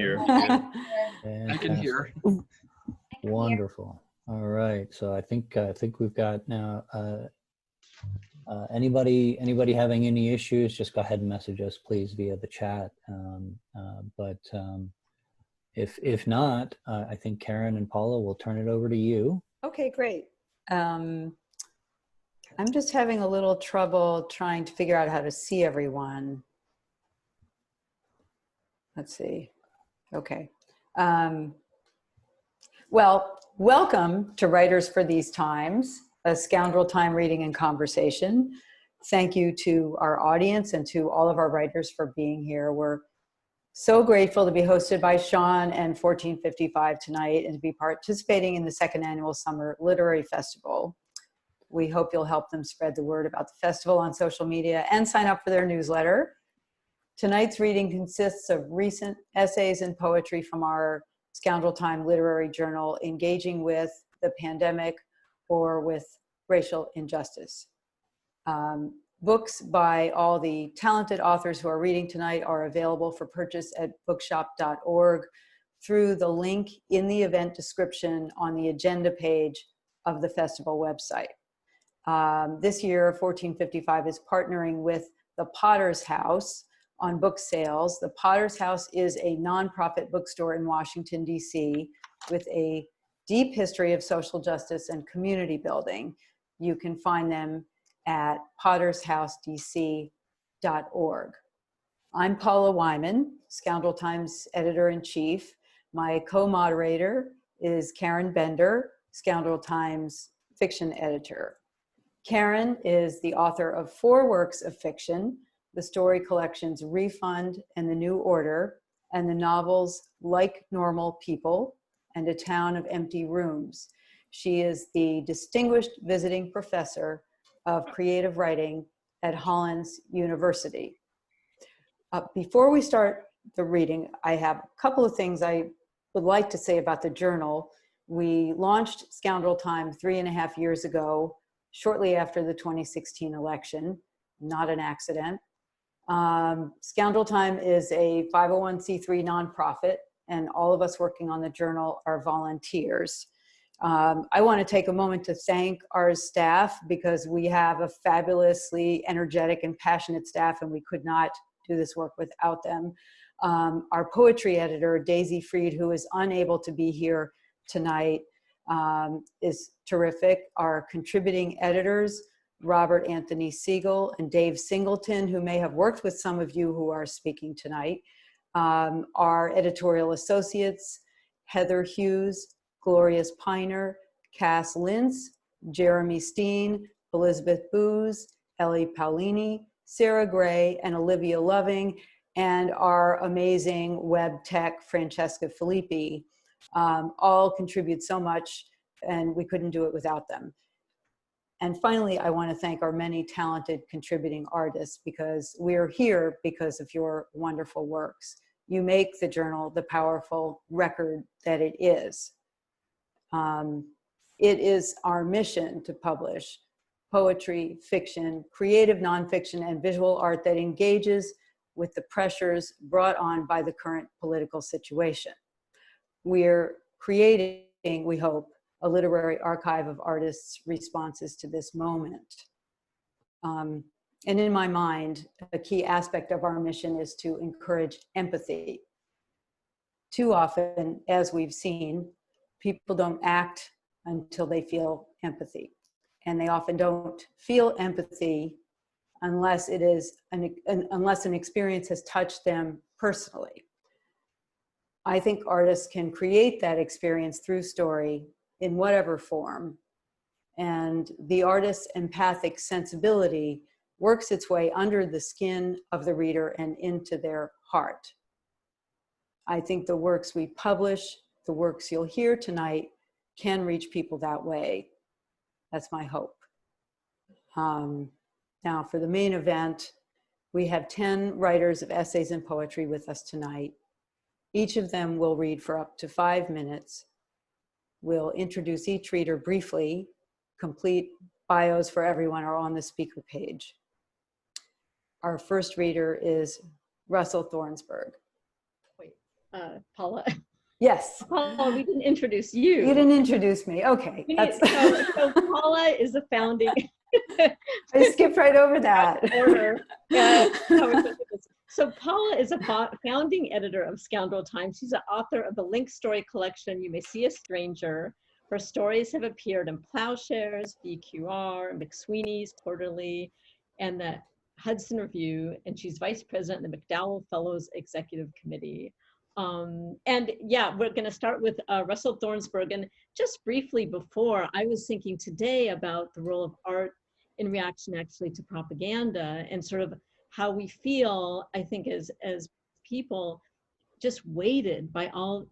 Here. I can hear. Wonderful. All right. So I think we've got now. Anybody having any issues, just go ahead and message us, please, via the chat. If not, I think Karen and Paula will turn it over to you. Okay, great. I'm just having a little trouble trying to figure out how to see everyone. Let's see. Okay. Well, welcome to Writers for These Times, a Scoundrel Time reading and conversation. Thank you to our audience and to all of our writers for being here. We're so grateful to be hosted by Sean and 1455 tonight and to be participating in the second annual Summer Literary Festival. We hope you'll help them spread the word about the festival on social media and sign up for their newsletter. Tonight's reading consists of recent essays and poetry from our Scoundrel Time literary journal engaging with the pandemic or with racial injustice. Books by all the talented authors who are reading tonight are available for purchase at bookshop.org through the link in the event description on the agenda page of the festival website. This year, 1455 is partnering with the Potter's House on book sales. The Potter's House is a nonprofit bookstore in Washington, D.C. with a deep history of social justice and community building. You can find them at pottershousedc.org. I'm Paula Whyman, Scoundrel Times editor-in-chief. My co-moderator is Karen Bender, Scoundrel Times fiction editor. Karen is the author of 4 works of fiction, the story collections Refund and The New Order, and the novels Like Normal People and A Town of Empty Rooms. She is the distinguished visiting professor of creative writing at Hollins University. Before we start the reading, I have a couple of things I would like to say about the journal. We launched Scoundrel Time 3.5 years ago, shortly after the 2016 election, not an accident. Scoundrel Time is a 501c3 nonprofit, and all of us working on the journal are volunteers. I want to take a moment to thank our staff because we have a fabulously energetic and passionate staff, and we could not do this work without them. Our poetry editor, Daisy Freed, who is unable to be here tonight, is terrific. Our contributing editors, Robert Anthony Siegel and Dave Singleton, who may have worked with some of you who are speaking tonight. Our editorial associates, Heather Hughes, Glorious Piner, Cass Lintz, Jeremy Steen, Elizabeth Booz, Ellie Paolini, Sarah Gray, and Olivia Loving, and our amazing web tech, Francesca Filippi, all contribute so much, and we couldn't do it without them. And finally, I want to thank our many talented contributing artists because we're here because of your wonderful works. You make the journal the powerful record that it is. It is our mission to publish poetry, fiction, creative nonfiction, and visual art that engages with the pressures brought on by the current political situation. We're creating, we hope, a literary archive of artists' responses to this moment. And in my mind, a key aspect of our mission is to encourage empathy. Too often, as we've seen, people don't act until they feel empathy. And they often don't feel empathy unless it is unless an experience has touched them personally. I think artists can create that experience through story in whatever form. And the artist's empathic sensibility works its way under the skin of the reader and into their heart. I think the works we publish, the works you'll hear tonight, can reach people that way. That's my hope. Now for the main event, we have 10 writers of essays and poetry with us tonight. Each of them will read for up to 5 minutes. We'll introduce each reader briefly. Complete bios for everyone are on the speaker page. Our first reader is Russell Thornsburg. Wait, Paula. Yes. Paula, we didn't introduce you. You didn't introduce me. Okay. So Paula is the founding. I skipped right over that. Order. So Paula is a founding editor of Scoundrel Time. She's the author of the Link story collection, You May See a Stranger. Her stories have appeared in Plowshares, BQR, McSweeney's Quarterly, and the Hudson Review, and she's vice president of the McDowell Fellows Executive Committee. And yeah, we're going to start with Russell Thornsburg. And just briefly before, I was thinking today about the role of art in reaction actually to propaganda, and sort of how we feel, I think, as people, just weighted by all,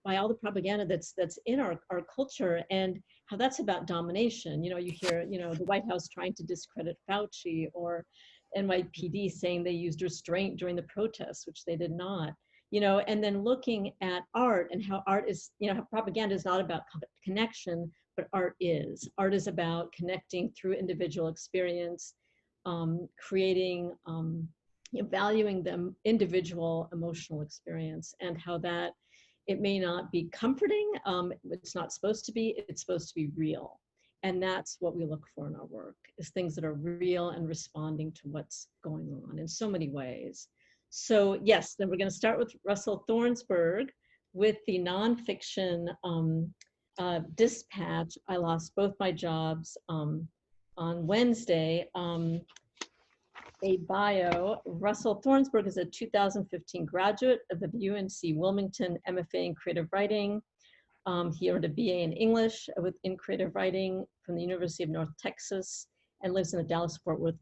by all the propaganda that's in our culture, and how that's about domination. You hear, the White House trying to discredit Fauci, or NYPD saying they used restraint during the protests, which they did not. And then looking at art and how art is, how propaganda is not about connection, but art is. Art is about connecting through individual experience, creating, valuing the individual emotional experience, and how that it may not be comforting, it's not supposed to be, it's supposed to be real. And that's what we look for in our work, is things that are real and responding to what's going on in so many ways. So yes, then we're going to start with Russell Thornsburg with the nonfiction dispatch, I Lost Both My Jobs, on Wednesday. A bio. Russell Thornsburg is a 2015 graduate of the UNC Wilmington MFA in Creative Writing. He earned a BA in English in Creative Writing from the University of North Texas, and lives in the Dallas-Fort Worth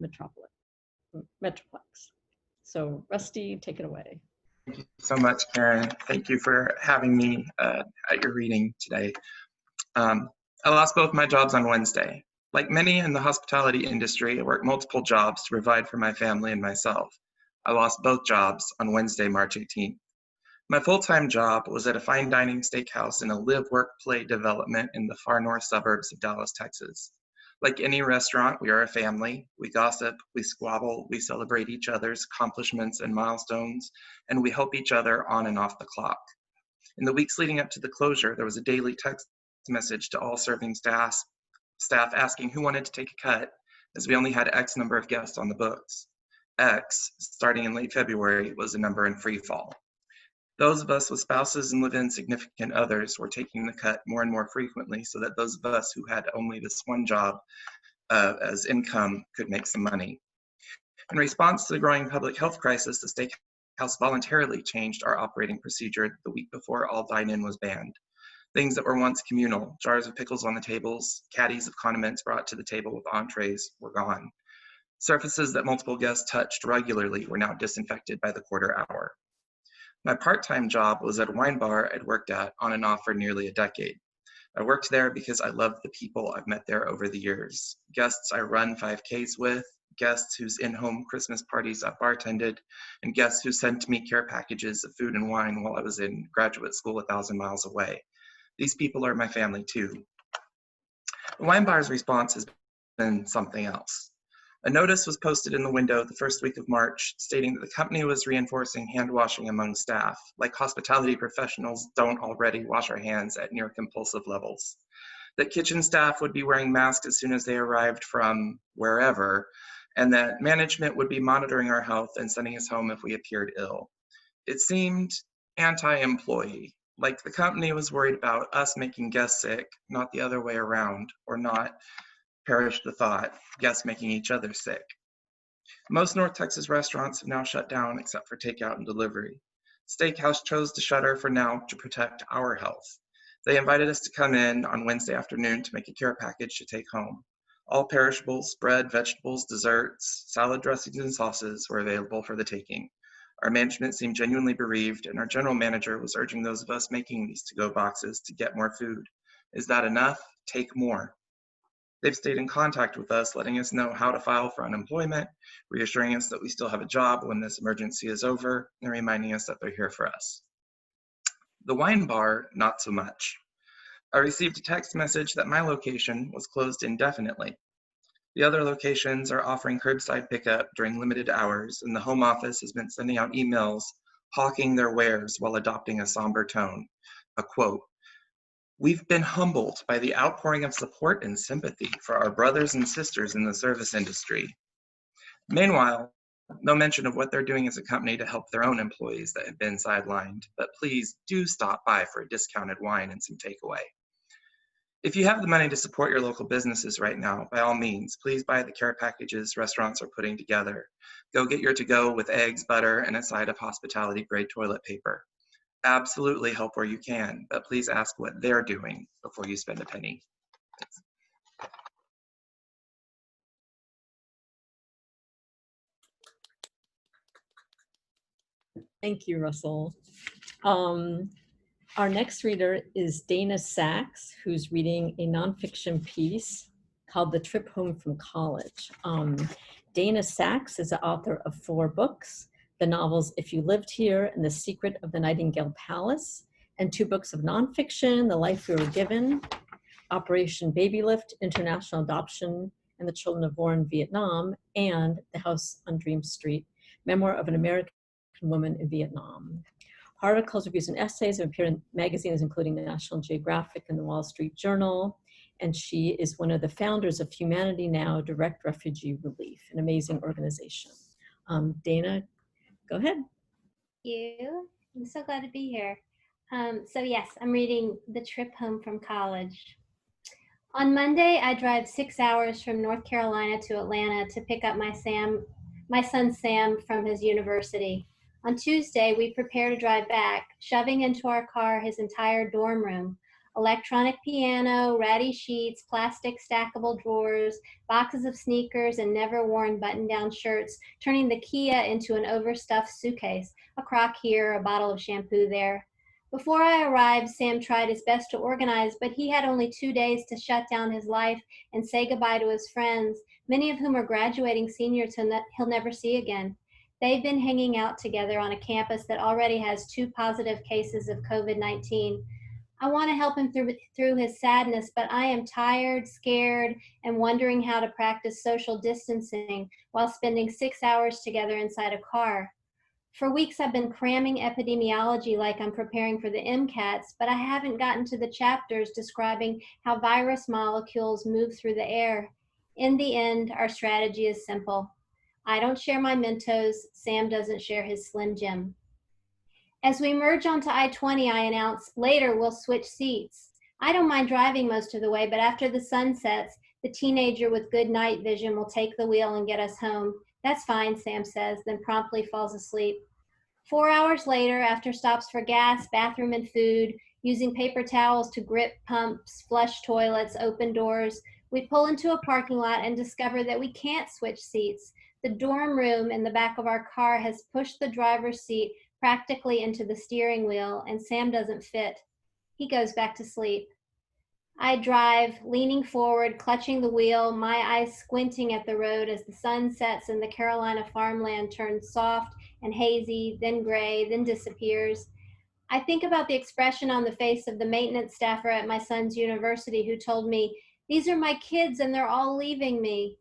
Metroplex. So Rusty, take it away. Thank you so much, Karen. Thank you for having me at your reading today. I lost both my jobs on Wednesday. Like many in the hospitality industry, I worked multiple jobs to provide for my family and myself. I lost both jobs on Wednesday, March 18th. My full-time job was at a fine dining steakhouse in a live-work-play development in the far north suburbs of Dallas, Texas. Like any restaurant, we are a family. We gossip, we squabble, we celebrate each other's accomplishments and milestones, and we help each other on and off the clock. In the weeks leading up to the closure, there was a daily text message to all serving staff asking who wanted to take a cut, as we only had X number of guests on the books. X, starting in late February, was a number in free fall. Those of us with spouses and live-in significant others were taking the cut more and more frequently, so that those of us who had only this one job as income could make some money. In response to the growing public health crisis, the steakhouse voluntarily changed our operating procedure the week before all dine-in was banned. Things that were once communal, jars of pickles on the tables, caddies of condiments brought to the table with entrees, were gone. Surfaces that multiple guests touched regularly were now disinfected by the quarter hour. My part-time job was at a wine bar I'd worked at on and off for nearly a decade. I worked there because I loved the people I've met there over the years. Guests I run 5Ks with, guests whose in-home Christmas parties I've bartended, and guests who sent me care packages of food and wine while I was in graduate school 1,000 miles away. These people are my family too. The wine bar's response has been something else. A notice was posted in the window the first week of March stating that the company was reinforcing hand washing among staff, like hospitality professionals don't already wash our hands at near compulsive levels. That kitchen staff would be wearing masks as soon as they arrived from wherever, and that management would be monitoring our health and sending us home if we appeared ill. It seemed anti-employee, like the company was worried about us making guests sick, not the other way around, or not, perish the thought, guests making each other sick. Most North Texas restaurants have now shut down except for takeout and delivery. Steakhouse chose to shutter for now to protect our health. They invited us to come in on Wednesday afternoon to make a care package to take home. All perishables, bread, vegetables, desserts, salad dressings, and sauces were available for the taking. Our management seemed genuinely bereaved, and our general manager was urging those of us making these to-go boxes to get more food. Is that enough? Take more. They've stayed in contact with us, letting us know how to file for unemployment, reassuring us that we still have a job when this emergency is over, and reminding us that they're here for us. The wine bar, not so much. I received a text message that my location was closed indefinitely. The other locations are offering curbside pickup during limited hours, and the home office has been sending out emails hawking their wares while adopting a somber tone. A quote, "We've been humbled by the outpouring of support and sympathy for our brothers and sisters in the service industry." Meanwhile, no mention of what they're doing as a company to help their own employees that have been sidelined, but please do stop by for a discounted wine and some takeaway. If you have the money to support your local businesses right now, by all means, please buy the care packages restaurants are putting together. Go get your to-go with eggs, butter, and a side of hospitality-grade toilet paper. Absolutely help where you can, but please ask what they're doing before you spend a penny. Thanks. Thank you, Russell. Our next reader is Dana Sachs, who's reading a nonfiction piece called The Trip Home from College. Dana Sachs is the author of 4 books, the novels If You Lived Here and The Secret of the Nightingale Palace, and 2 books of nonfiction, The Life We Were Given, Operation Baby Lift, International Adoption and the Children of War in Vietnam, and The House on Dream Street, Memoir of an American Woman in Vietnam. Her articles, reviews, and essays have appeared in magazines including the National Geographic and the Wall Street Journal, and she is one of the founders of Humanity Now Direct Refugee Relief, an amazing organization. Dana, go ahead. Thank you. I'm so glad to be here. So yes, I'm reading The Trip Home from College. On Monday, I drive 6 hours from North Carolina to Atlanta to pick up my son Sam from his university. On Tuesday, we prepare to drive back, shoving into our car his entire dorm room. Electronic piano, ratty sheets, plastic stackable drawers, boxes of sneakers, and never-worn button-down shirts, turning the Kia into an overstuffed suitcase, a crock here, a bottle of shampoo there. Before I arrived, Sam tried his best to organize, but he had only 2 days to shut down his life and say goodbye to his friends, many of whom are graduating seniors he'll never see again. They've been hanging out together on a campus that already has 2 positive cases of COVID-19. I want to help him through his sadness, but I am tired, scared, and wondering how to practice social distancing while spending 6 hours together inside a car. For weeks, I've been cramming epidemiology like I'm preparing for the MCATs, but I haven't gotten to the chapters describing how virus molecules move through the air. In the end, our strategy is simple. I don't share my Mentos, Sam doesn't share his Slim Jim. As we merge onto I-20, I announce, later we'll switch seats. I don't mind driving most of the way, but after the sun sets, the teenager with good night vision will take the wheel and get us home. That's fine, Sam says, then promptly falls asleep. 4 hours later, after stops for gas, bathroom, and food, using paper towels to grip pumps, flush toilets, open doors, we pull into a parking lot and discover that we can't switch seats. The dorm room in the back of our car has pushed the driver's seat practically into the steering wheel, and Sam doesn't fit. He goes back to sleep. I drive, leaning forward, clutching the wheel, my eyes squinting at the road as the sun sets and the Carolina farmland turns soft and hazy, then gray, then disappears. I think about the expression on the face of the maintenance staffer at my son's university who told me, "These are my kids and they're all leaving me."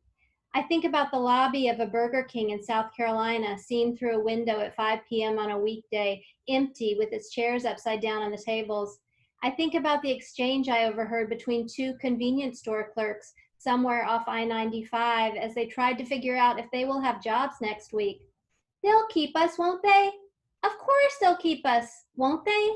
I think about the lobby of a Burger King in South Carolina, seen through a window at 5 p.m. on a weekday, empty with its chairs upside down on the tables. I think about the exchange I overheard between 2 convenience store clerks somewhere off I-95 as they tried to figure out if they will have jobs next week. They'll keep us, won't they? Of course they'll keep us, won't they?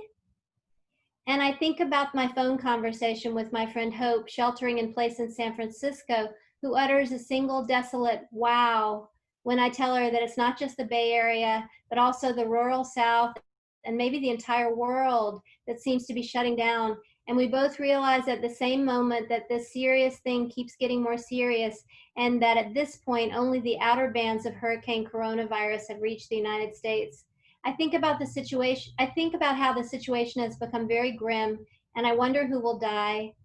And I think about my phone conversation with my friend Hope, sheltering in place in San Francisco, who utters a single desolate wow when I tell her that it's not just the Bay Area, but also the rural South and maybe the entire world that seems to be shutting down. And we both realize at the same moment that this serious thing keeps getting more serious, and that at this point, only the outer bands of Hurricane Coronavirus have reached the United States. I think about how the situation has become very grim, and I wonder who will die.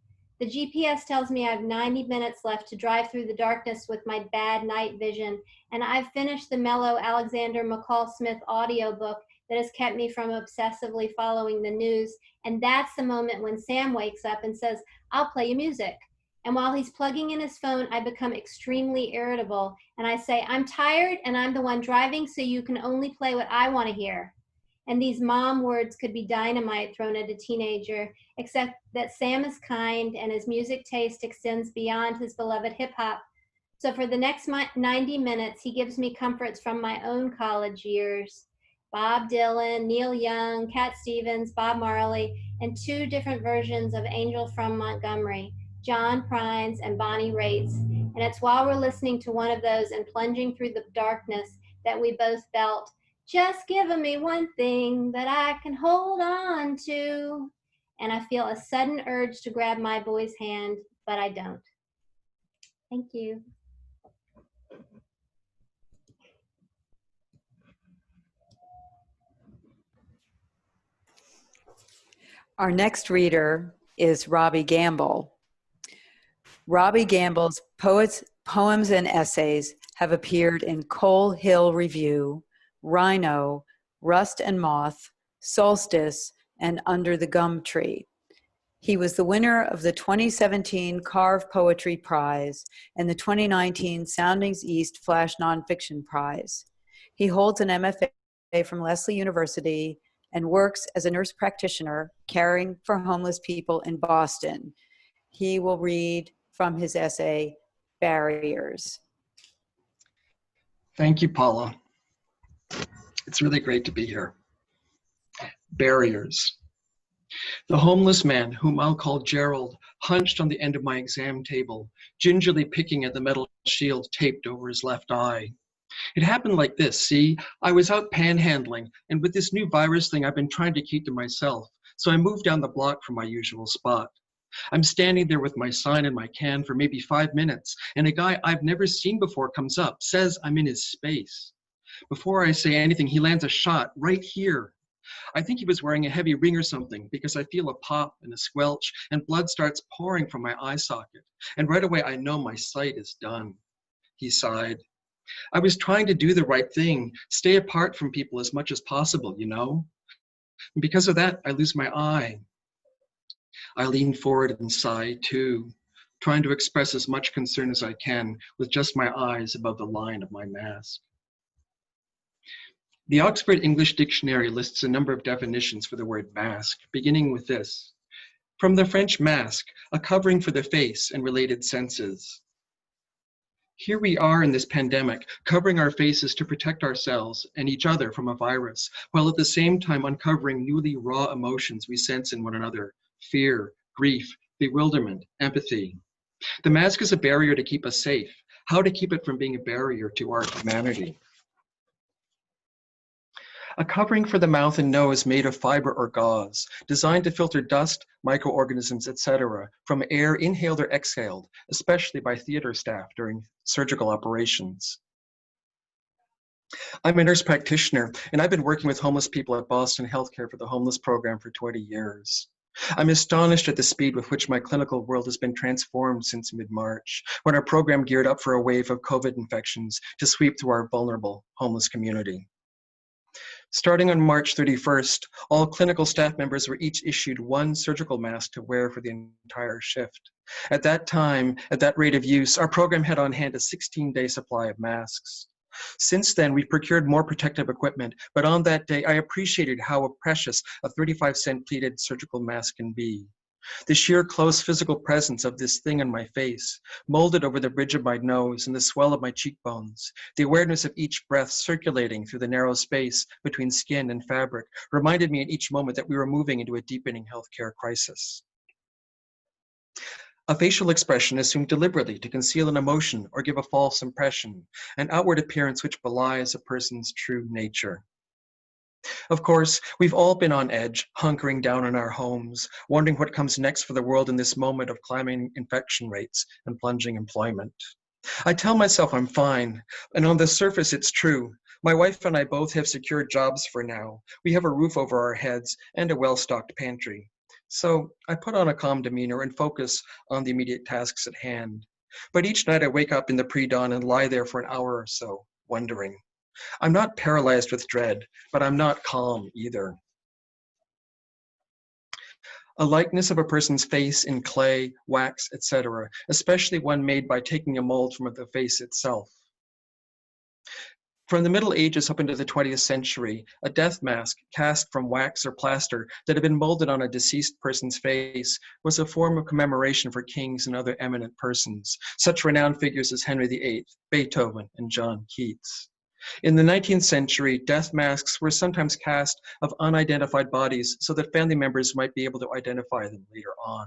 The GPS tells me I have 90 minutes left to drive through the darkness with my bad night vision, and I've finished the mellow Alexander McCall Smith audiobook that has kept me from obsessively following the news. And that's the moment when Sam wakes up and says, "I'll play you music." And while he's plugging in his phone, I become extremely irritable. And I say, "I'm tired and I'm the one driving, so you can only play what I want to hear." And these mom words could be dynamite thrown at a teenager, except that Sam is kind and his music taste extends beyond his beloved hip hop. So for the next 90 minutes, he gives me comforts from my own college years. Bob Dylan, Neil Young, Cat Stevens, Bob Marley, and 2 different versions of Angel from Montgomery, John Prines and Bonnie Raitt. And it's while we're listening to one of those and plunging through the darkness that we both felt, just giving me one thing that I can hold on to. And I feel a sudden urge to grab my boy's hand, but I don't. Thank you. Our next reader is Robbie Gamble. Robbie Gamble's poems and essays have appeared in Coal Hill Review, Rhino, Rust and Moth, Solstice, and Under the Gum Tree. He was the winner of the 2017 Carve Poetry Prize and the 2019 Soundings East Flash Nonfiction Prize. He holds an MFA from Lesley University and works as a nurse practitioner caring for homeless people in Boston. He will read from his essay, Barriers. Thank you, Paula. It's really great to be here. Barriers. The homeless man, whom I'll call Gerald, hunched on the end of my exam table, gingerly picking at the metal shield taped over his left eye. It happened like this, see? I was out panhandling, and with this new virus thing, I've been trying to keep to myself, so I moved down the block from my usual spot. I'm standing there with my sign and my can for maybe 5 minutes, and a guy I've never seen before comes up, says I'm in his space. Before I say anything, he lands a shot right here. I think he was wearing a heavy ring or something, because I feel a pop and a squelch, and blood starts pouring from my eye socket, and right away I know my sight is done. He sighed. I was trying to do the right thing, stay apart from people as much as possible, you know? And because of that, I lose my eye. I lean forward and sigh too, trying to express as much concern as I can with just my eyes above the line of my mask. The Oxford English Dictionary lists a number of definitions for the word mask, beginning with this. From the French masque, a covering for the face and related senses. Here we are in this pandemic, covering our faces to protect ourselves and each other from a virus, while at the same time uncovering newly raw emotions we sense in one another: fear, grief, bewilderment, empathy. The mask is a barrier to keep us safe. How to keep it from being a barrier to our humanity? A covering for the mouth and nose made of fiber or gauze, designed to filter dust, microorganisms, etc., from air inhaled or exhaled, especially by theater staff during surgical operations. I'm a nurse practitioner, and I've been working with homeless people at Boston Healthcare for the Homeless Program for 20 years. I'm astonished at the speed with which my clinical world has been transformed since mid-March, when our program geared up for a wave of COVID infections to sweep through our vulnerable homeless community. Starting on March 31st, all clinical staff members were each issued one surgical mask to wear for the entire shift. At that time, at that rate of use, our program had on hand a 16-day supply of masks. Since then, we've procured more protective equipment, but on that day, I appreciated how precious a 35-cent pleated surgical mask can be. The sheer close physical presence of this thing on my face, molded over the bridge of my nose and the swell of my cheekbones, the awareness of each breath circulating through the narrow space between skin and fabric, reminded me at each moment that we were moving into a deepening healthcare crisis. A facial expression assumed deliberately to conceal an emotion or give a false impression, an outward appearance which belies a person's true nature. Of course, we've all been on edge, hunkering down in our homes, wondering what comes next for the world in this moment of climbing infection rates and plunging employment. I tell myself I'm fine, and on the surface it's true. My wife and I both have secured jobs for now. We have a roof over our heads and a well-stocked pantry. So I put on a calm demeanor and focus on the immediate tasks at hand. But each night I wake up in the pre-dawn and lie there for an hour or so, wondering. I'm not paralyzed with dread, but I'm not calm either. A likeness of a person's face in clay, wax, etc., especially one made by taking a mold from the face itself. From the Middle Ages up into the 20th century, a death mask cast from wax or plaster that had been molded on a deceased person's face was a form of commemoration for kings and other eminent persons, such renowned figures as Henry VIII, Beethoven, and John Keats. In the 19th century, death masks were sometimes cast of unidentified bodies so that family members might be able to identify them later on.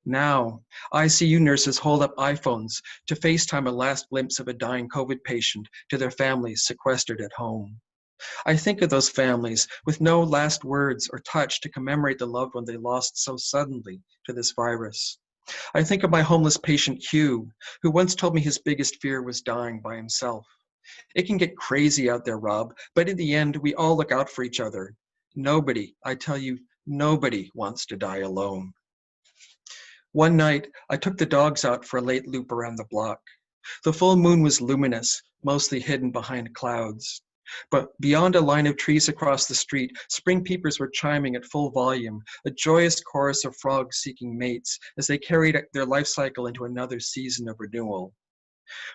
Now, ICU nurses hold up iPhones to FaceTime a last glimpse of a dying COVID patient to their families sequestered at home. I think of those families with no last words or touch to commemorate the loved one they lost so suddenly to this virus. I think of my homeless patient Hugh, who once told me his biggest fear was dying by himself. It can get crazy out there, Rob, but in the end, we all look out for each other. Nobody, I tell you, nobody wants to die alone. One night, I took the dogs out for a late loop around the block. The full moon was luminous, mostly hidden behind clouds. But beyond a line of trees across the street, spring peepers were chiming at full volume, a joyous chorus of frogs seeking mates as they carried their life cycle into another season of renewal.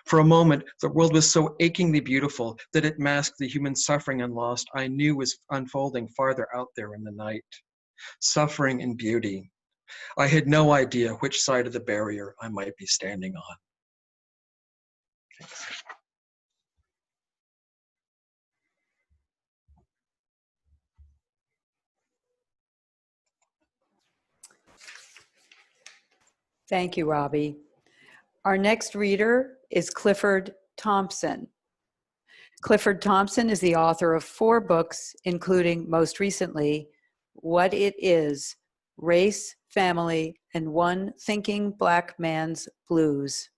For a moment, the world was so achingly beautiful that it masked the human suffering and loss I knew was unfolding farther out there in the night. Suffering and beauty. I had no idea which side of the barrier I might be standing on. Thanks. Thank you, Robbie. Our next reader is Clifford Thompson. Clifford Thompson is the author of 4 books, including, most recently, What It Is, Race, Family, and One Thinking Black Man's Blues.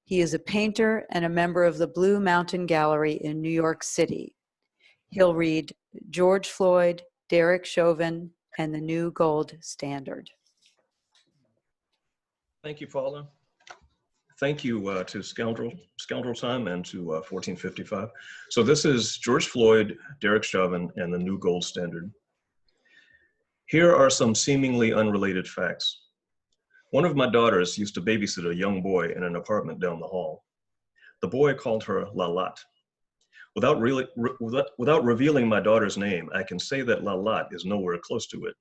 He is a painter and a member of the Blue Mountain Gallery in New York City. He'll read George Floyd, Derek Chauvin, and the New Gold Standard. Thank you, Paula. Thank you to Scoundrel Time and to 1455. So this is George Floyd, Derek Chauvin, and the New Gold Standard. Here are some seemingly unrelated facts. One of my daughters used to babysit a young boy in an apartment down the hall. The boy called her Lalat. Without revealing my daughter's name, I can say that Lalat is nowhere close to it.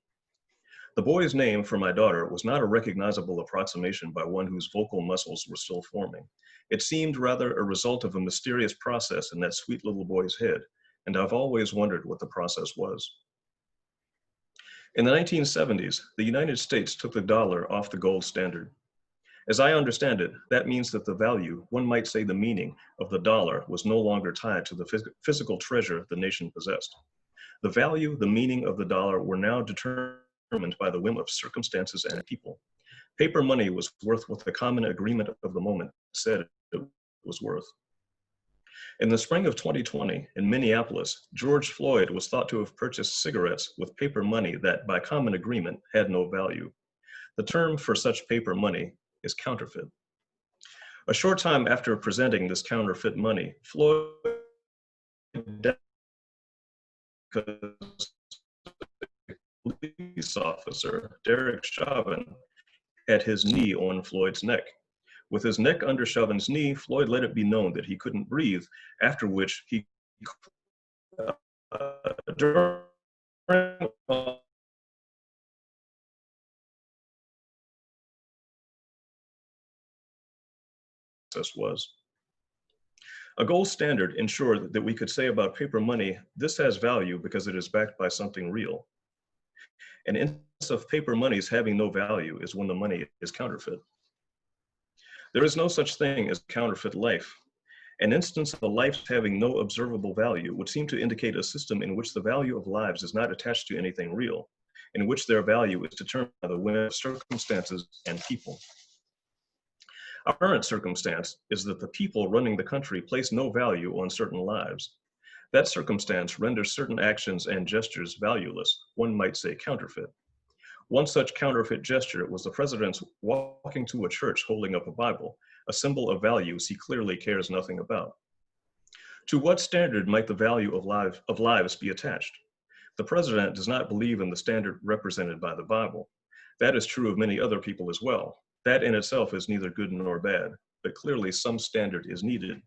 The boy's name for my daughter was not a recognizable approximation by one whose vocal muscles were still forming. It seemed rather a result of a mysterious process in that sweet little boy's head, and I've always wondered what the process was. In the 1970s, the United States took the dollar off the gold standard. As I understand it, that means that the value, one might say the meaning, of the dollar was no longer tied to the physical treasure the nation possessed. The value, the meaning of the dollar were now determined by the whim of circumstances and people. Paper money was worth what the common agreement of the moment said it was worth. In the spring of 2020, in Minneapolis, George Floyd was thought to have purchased cigarettes with paper money that, by common agreement, had no value. The term for such paper money is counterfeit. A short time after presenting this counterfeit money, Floyd died because police officer, Derek Chauvin, had his knee on Floyd's neck. With his neck under Chauvin's knee, Floyd let it be known that he couldn't breathe, after which he was. A gold standard ensured that we could say about paper money, this has value because it is backed by something real. An instance of paper monies having no value is when the money is counterfeit. There is no such thing as counterfeit life. An instance of a life having no observable value would seem to indicate a system in which the value of lives is not attached to anything real, in which their value is determined by the whim of circumstances and people. Our current circumstance is that the people running the country place no value on certain lives. That circumstance renders certain actions and gestures valueless, one might say counterfeit. One such counterfeit gesture was the president's walking to a church holding up a Bible, a symbol of values he clearly cares nothing about. To what standard might the value of lives be attached? The president does not believe in the standard represented by the Bible. That is true of many other people as well. That in itself is neither good nor bad, but clearly some standard is needed.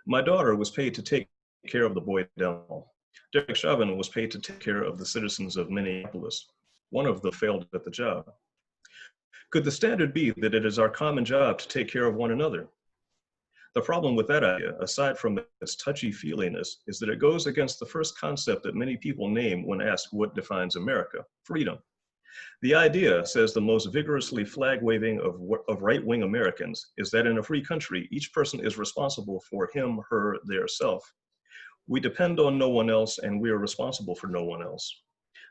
My daughter was paid to take care of the boy down the hall. Derek Chauvin was paid to take care of the citizens of Minneapolis. One of them failed at the job. Could the standard be that it is our common job to take care of one another? The problem with that idea, aside from its touchy-feeliness, is that it goes against the first concept that many people name when asked what defines America: freedom. The idea, says the most vigorously flag-waving of right-wing Americans, is that in a free country, each person is responsible for him, her, their self. We depend on no one else, and we are responsible for no one else.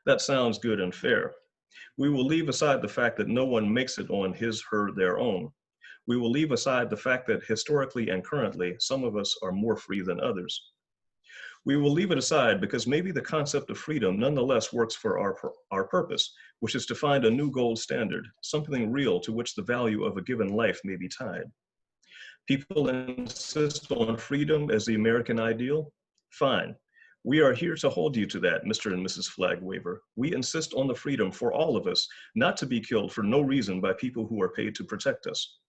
That sounds good and fair. We will leave aside the fact that no one makes it on his, her, their own. We will leave aside the fact that historically and currently, some of us are more free than others. We will leave it aside because maybe the concept of freedom nonetheless works for our purpose, which is to find a new gold standard, something real to which the value of a given life may be tied. People insist on freedom as the American ideal? Fine. We are here to hold you to that, Mr. and Mrs. Flag Waver. We insist on the freedom for all of us not to be killed for no reason by people who are paid to protect us.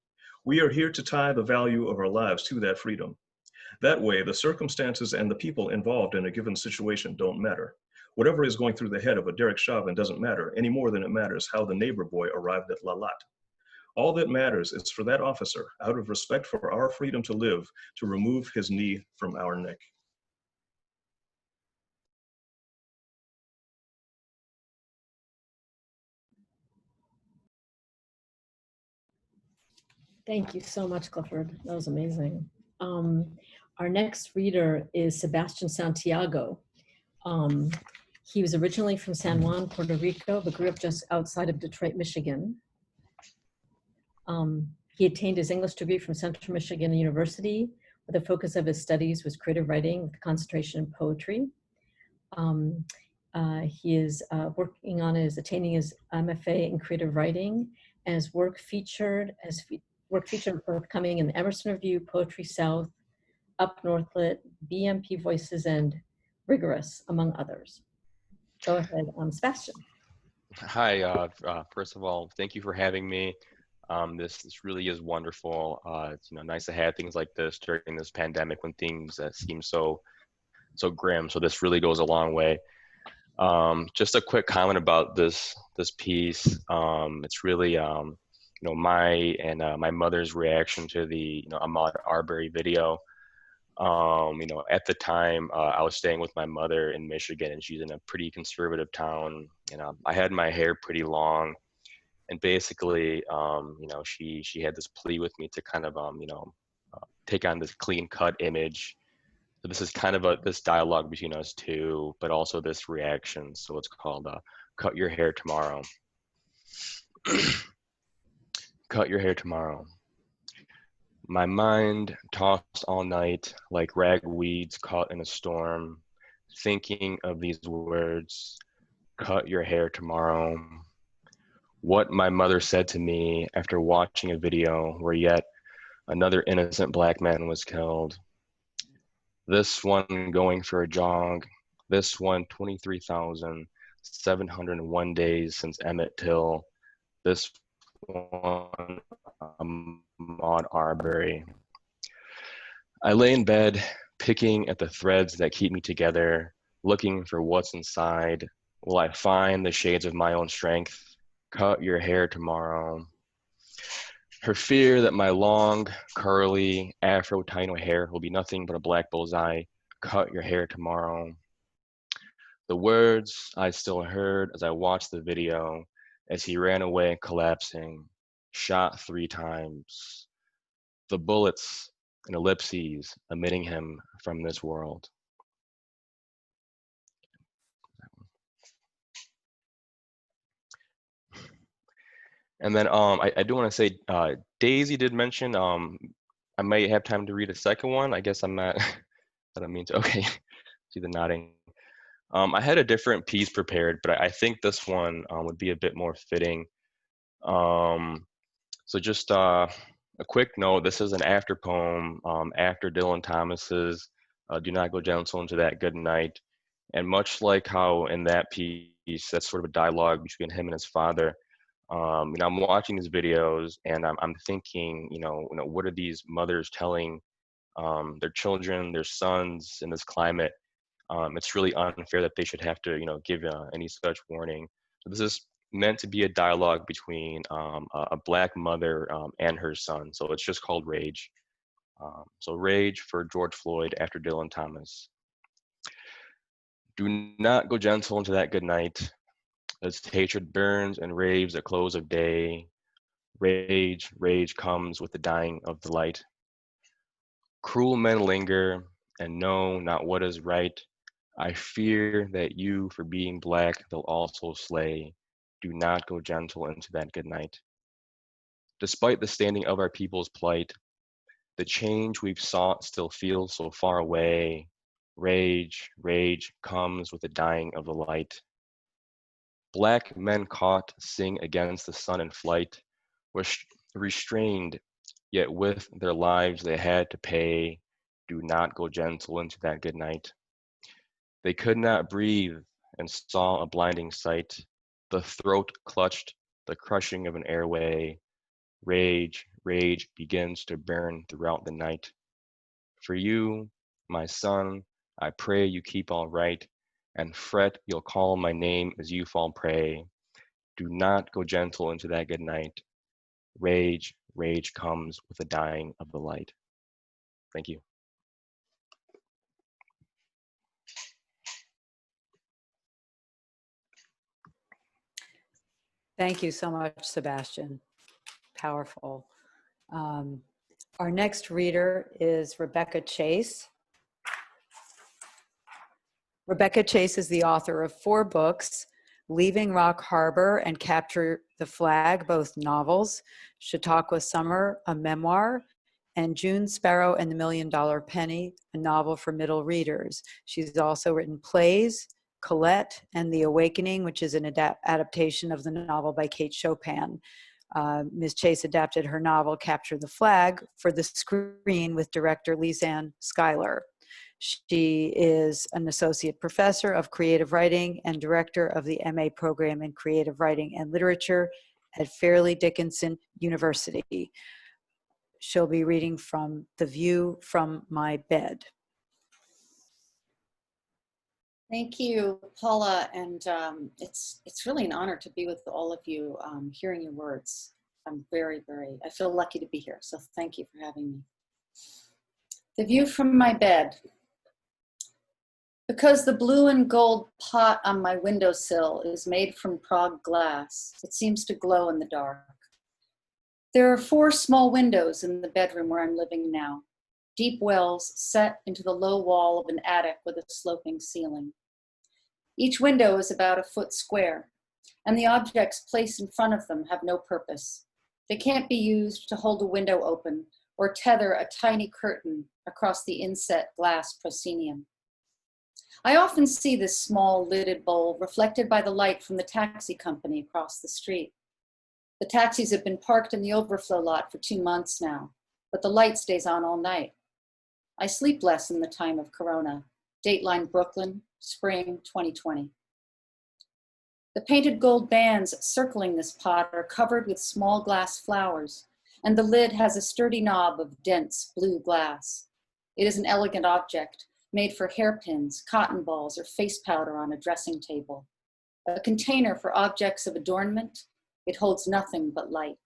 We are here to tie the value of our lives to that freedom. That way, the circumstances and the people involved in a given situation don't matter. Whatever is going through the head of a Derek Chauvin doesn't matter any more than it matters how the neighbor boy arrived at La Latte. All that matters is for that officer, out of respect for our freedom to live, to remove his knee from our neck. Thank you so much, Clifford. That was amazing. Our next reader is Sebastian Santiago. He was originally from San Juan, Puerto Rico, but grew up just outside of Detroit, Michigan. He attained his English degree from Central Michigan University, where the focus of his studies was creative writing with concentration in poetry. He is attaining his MFA in creative writing, and his work featured forthcoming in the Emerson Review, Poetry South, Up Northlit, BMP Voices, and Rigorous, among others. Go ahead, Sebastian. Hi, first of all, thank you for having me. This really is wonderful. It's nice to have things like this during this pandemic when things seem so grim. So this really goes a long way. Just a quick comment about this piece. It's really my mother's reaction to the Ahmaud Arbery video. At the time I was staying with my mother in Michigan, and she's in a pretty conservative town. I had my hair pretty long, and basically she had this plea with me to kind of take on this clean cut image. So this is kind of this dialogue between us two, but also this reaction. So it's called Cut Your Hair Tomorrow. Cut your hair tomorrow. My mind tossed all night like ragweeds caught in a storm, thinking of these words, cut your hair tomorrow. What my mother said to me after watching a video where yet another innocent black man was killed. This one going for a jog, this one 23,701 days since Emmett Till, this one Ahmaud Arbery. I lay in bed, picking at the threads that keep me together, looking for what's inside. Will I find the shades of my own strength? Cut your hair tomorrow. Her fear that my long, curly, Afro-Taino hair will be nothing but a black bullseye. Cut your hair tomorrow. The words I still heard as I watched the video, as he ran away collapsing, shot 3 times. The bullets and ellipses emitting him from this world. And then I do want to say, Daisy did mention I might have time to read a second one. I guess I'm not, I don't mean to, okay, see the nodding. I had a different piece prepared, but I think this one would be a bit more fitting. So just a quick note, this is an after poem after Dylan Thomas's Do Not Go Gentle Into That Good Night. And much like how in that piece, that's sort of a dialogue between him and his father. I'm watching these videos and I'm thinking, what are these mothers telling their children, their sons in this climate. It's really unfair that they should have to, give any such warning. So this is meant to be a dialogue between a Black mother and her son. So it's just called Rage. So Rage for George Floyd after Dylan Thomas. Do not go gentle into that good night, as hatred burns and raves at close of day. Rage, rage comes with the dying of the light. Cruel men linger and know not what is right. I fear that you, for being Black, they'll also slay. Do not go gentle into that good night. Despite the standing of our people's plight, the change we've sought still feels so far away. Rage, rage comes with the dying of the light. Black men caught sing against the sun in flight, were restrained, yet with their lives they had to pay. Do not go gentle into that good night. They could not breathe and saw a blinding sight. The throat clutched, the crushing of an airway. Rage, rage begins to burn throughout the night. For you, my son, I pray you keep all right, and fret you'll call my name as you fall prey. Do not go gentle into that good night. Rage, rage comes with the dying of the light. Thank you. Thank you so much, Sebastian. Powerful. Our next reader is Rebecca Chace. Rebecca Chace is the author of 4 books, Leaving Rock Harbor and Capture the Flag, both novels, Chautauqua Summer, a memoir, and June Sparrow and the $1 Million Penny, a novel for middle readers. She's also written plays, Colette and The Awakening, which is an adaptation of the novel by Kate Chopin. Ms. Chace adapted her novel, Capture the Flag, for the screen with director Lisanne Schuyler. She is an associate professor of creative writing and director of the MA program in creative writing and literature at Fairleigh Dickinson University. She'll be reading from The View from My Bed. Thank you, Paula, and it's really an honor to be with all of you, hearing your words. I'm I feel lucky to be here, so thank you for having me. The View from My Bed. Because the blue and gold pot on my windowsill is made from Prague glass, it seems to glow in the dark. There are 4 small windows in the bedroom where I'm living now, deep wells set into the low wall of an attic with a sloping ceiling. Each window is about a foot square, and the objects placed in front of them have no purpose. They can't be used to hold a window open or tether a tiny curtain across the inset glass proscenium. I often see this small lidded bowl reflected by the light from the taxi company across the street. The taxis have been parked in the overflow lot for 2 months now, but the light stays on all night. I sleep less in the time of Corona. Dateline Brooklyn, spring 2020. The painted gold bands circling this pot are covered with small glass flowers, and the lid has a sturdy knob of dense blue glass. It is an elegant object, made for hairpins, cotton balls, or face powder on a dressing table. A container for objects of adornment, it holds nothing but light.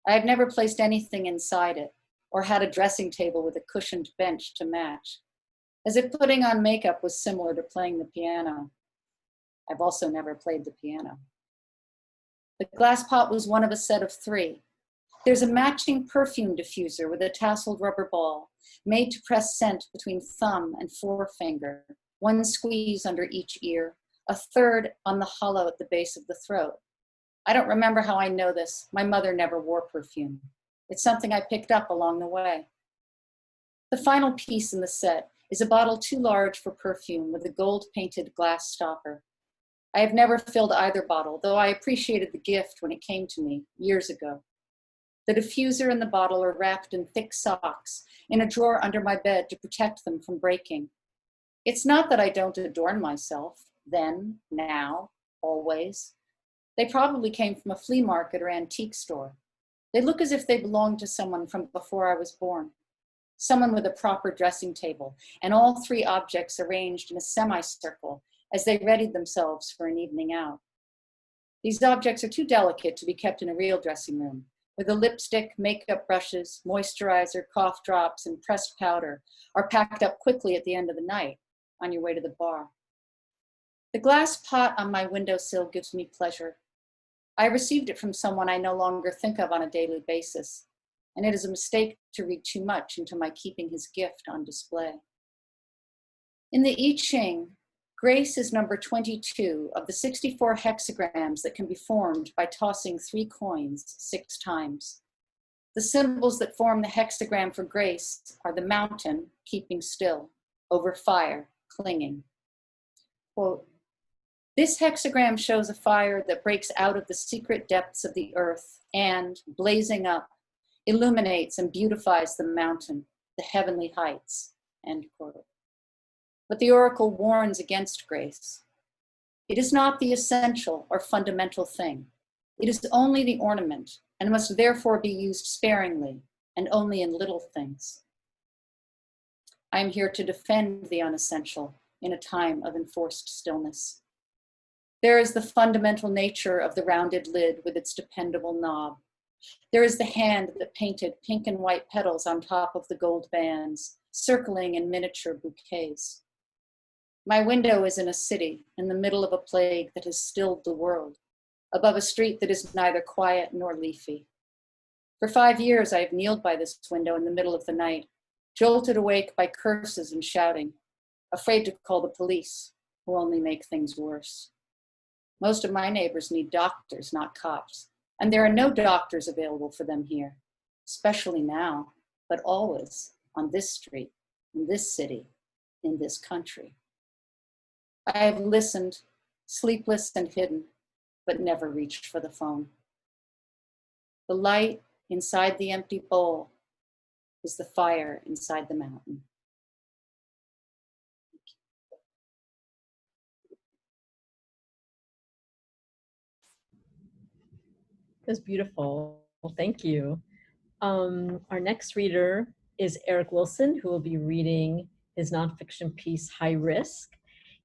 I have never placed anything inside it, or had a dressing table with a cushioned bench to match, as if putting on makeup was similar to playing the piano. I've also never played the piano. The glass pot was one of a set of 3. There's a matching perfume diffuser with a tasseled rubber ball, made to press scent between thumb and forefinger, 1 squeeze under each ear, a 3rd on the hollow at the base of the throat. I don't remember how I know this. My mother never wore perfume. It's something I picked up along the way. The final piece in the set is a bottle too large for perfume with a gold-painted glass stopper. I have never filled either bottle, though I appreciated the gift when it came to me years ago. The diffuser and the bottle are wrapped in thick socks in a drawer under my bed to protect them from breaking. It's not that I don't adorn myself, then, now, always. They probably came from a flea market or antique store. They look as if they belonged to someone from before I was born. someone with a proper dressing table, and all three objects arranged in a semicircle as they readied themselves for an evening out. These objects are too delicate to be kept in a real dressing room, where the lipstick, makeup brushes, moisturizer, cough drops, and pressed powder are packed up quickly at the end of the night on your way to the bar. The glass pot on my windowsill gives me pleasure. I received it from someone I no longer think of on a daily basis, and it is a mistake to read too much into my keeping his gift on display. In the I Ching, grace is number 22 of the 64 hexagrams that can be formed by tossing 3 coins 6 times. The symbols that form the hexagram for grace are the mountain, keeping still, over fire, clinging. Quote, this hexagram shows a fire that breaks out of the secret depths of the earth and, blazing up, illuminates and beautifies the mountain, the heavenly heights, end quote. But the oracle warns against grace. It is not the essential or fundamental thing. It is only the ornament and must therefore be used sparingly and only in little things. I am here to defend the unessential in a time of enforced stillness. There is the fundamental nature of the rounded lid with its dependable knob. There is the hand that painted pink and white petals on top of the gold bands, circling in miniature bouquets. My window is in a city in the middle of a plague that has stilled the world, above a street that is neither quiet nor leafy. For 5 years, I have kneeled by this window in the middle of the night, jolted awake by curses and shouting, afraid to call the police, who only make things worse. Most of my neighbors need doctors, not cops, and there are no doctors available for them here, especially now, but always on this street, in this city, in this country. I have listened, sleepless and hidden, but never reached for the phone. The light inside the empty bowl is the fire inside the mountain. That's beautiful. Thank you. Our next reader is Eric Wilson, who will be reading his nonfiction piece, High Risk.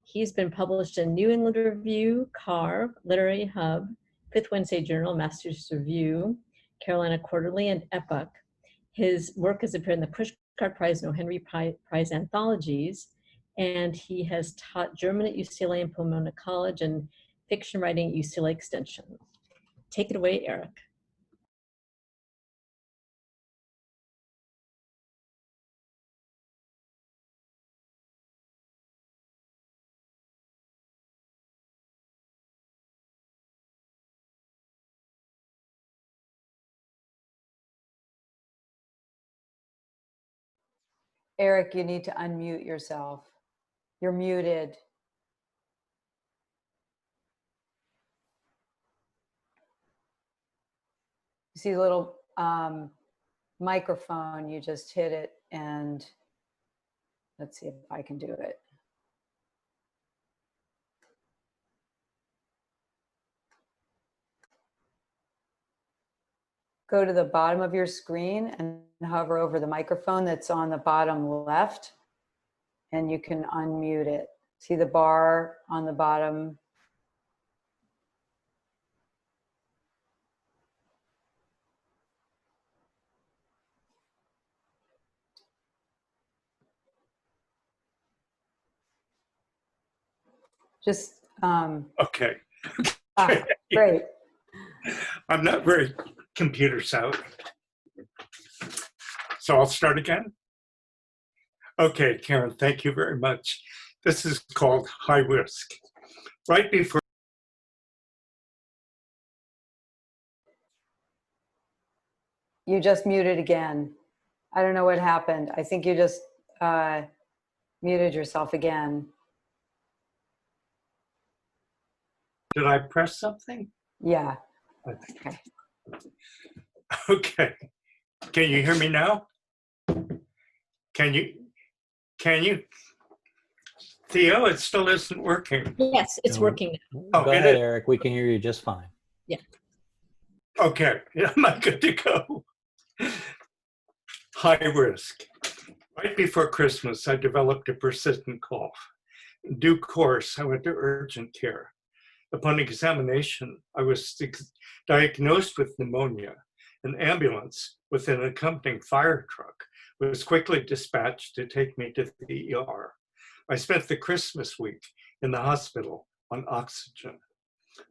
He's been published in New England Review, Carve, Literary Hub, Fifth Wednesday Journal, Massachusetts Review, Carolina Quarterly, and Epoch. His work has appeared in the Pushcart Prize and O. Henry Prize anthologies, and he has taught German at UCLA and Pomona College and fiction writing at UCLA Extension. Take it away, Eric. Eric, you need to unmute yourself. You're muted. You see the little microphone, you just hit it, and let's see if I can do it. Go to the bottom of your screen and hover over the microphone that's on the bottom left, and you can unmute it. See the bar on the bottom? Just, Okay. great. I'm not very computer savvy. So I'll start again. Okay, Karen, thank you very much. This is called High Risk. Right before You just muted again. I don't know what happened. I think you just muted yourself again. did I press something? Yeah. Okay. Okay. Can you hear me now? Can you? Theo, it still isn't working. Yes, it's working now. Oh, Go ahead, Eric. We can hear you just fine. Yeah. Okay, am I good to go? High risk. Right before Christmas, I developed a persistent cough. In due course, I went to urgent care. Upon examination, I was diagnosed with pneumonia. An ambulance with an accompanying fire truck was quickly dispatched to take me to the ER. I spent the Christmas week in the hospital on oxygen.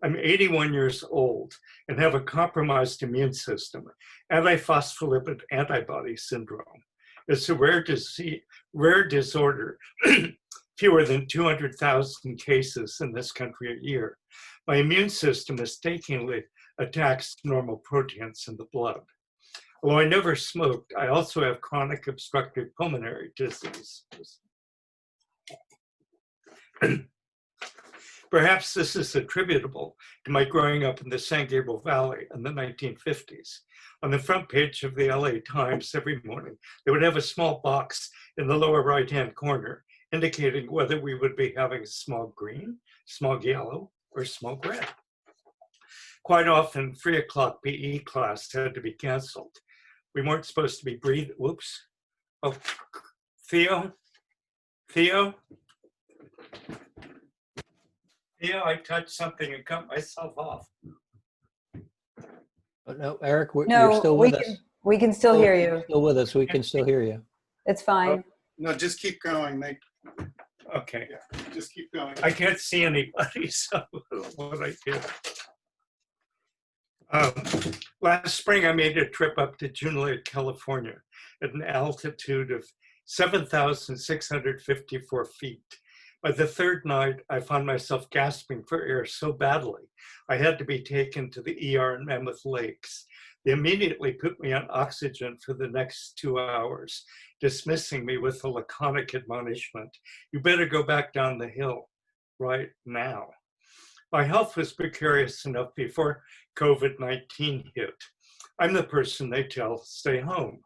I'm 81 years old and have a compromised immune system, antiphospholipid antibody syndrome. It's a rare disorder, fewer than 200,000 cases in this country a year. My immune system mistakenly attacks normal proteins in the blood. Although I never smoked, I also have chronic obstructive pulmonary disease. Perhaps this is attributable to my growing up in the San Gabriel Valley in the 1950s. On the front page of the LA Times every morning, they would have a small box in the lower right-hand corner indicating whether we would be having smog green, smog yellow, or smog red. Quite often, 3 o'clock PE class had to be canceled. We weren't supposed to be breathing. Whoops. Oh, Theo, I touched something and cut myself off. Oh, no, Eric, you're No, still with us. we can still hear you. You're still with us. We can still hear you. It's fine. No, just keep going. Okay. Yeah, just keep going. I can't see anybody, so what I did. Last spring, I made a trip up to June Lake, California at an altitude of 7,654 feet. By the third night, I found myself gasping for air so badly, I had to be taken to the ER in Mammoth Lakes. They immediately put me on oxygen for the next 2 hours, dismissing me with a laconic admonishment, "You better go back down the hill right now." My health was precarious enough before COVID-19 hit. I'm the person they tell, stay home.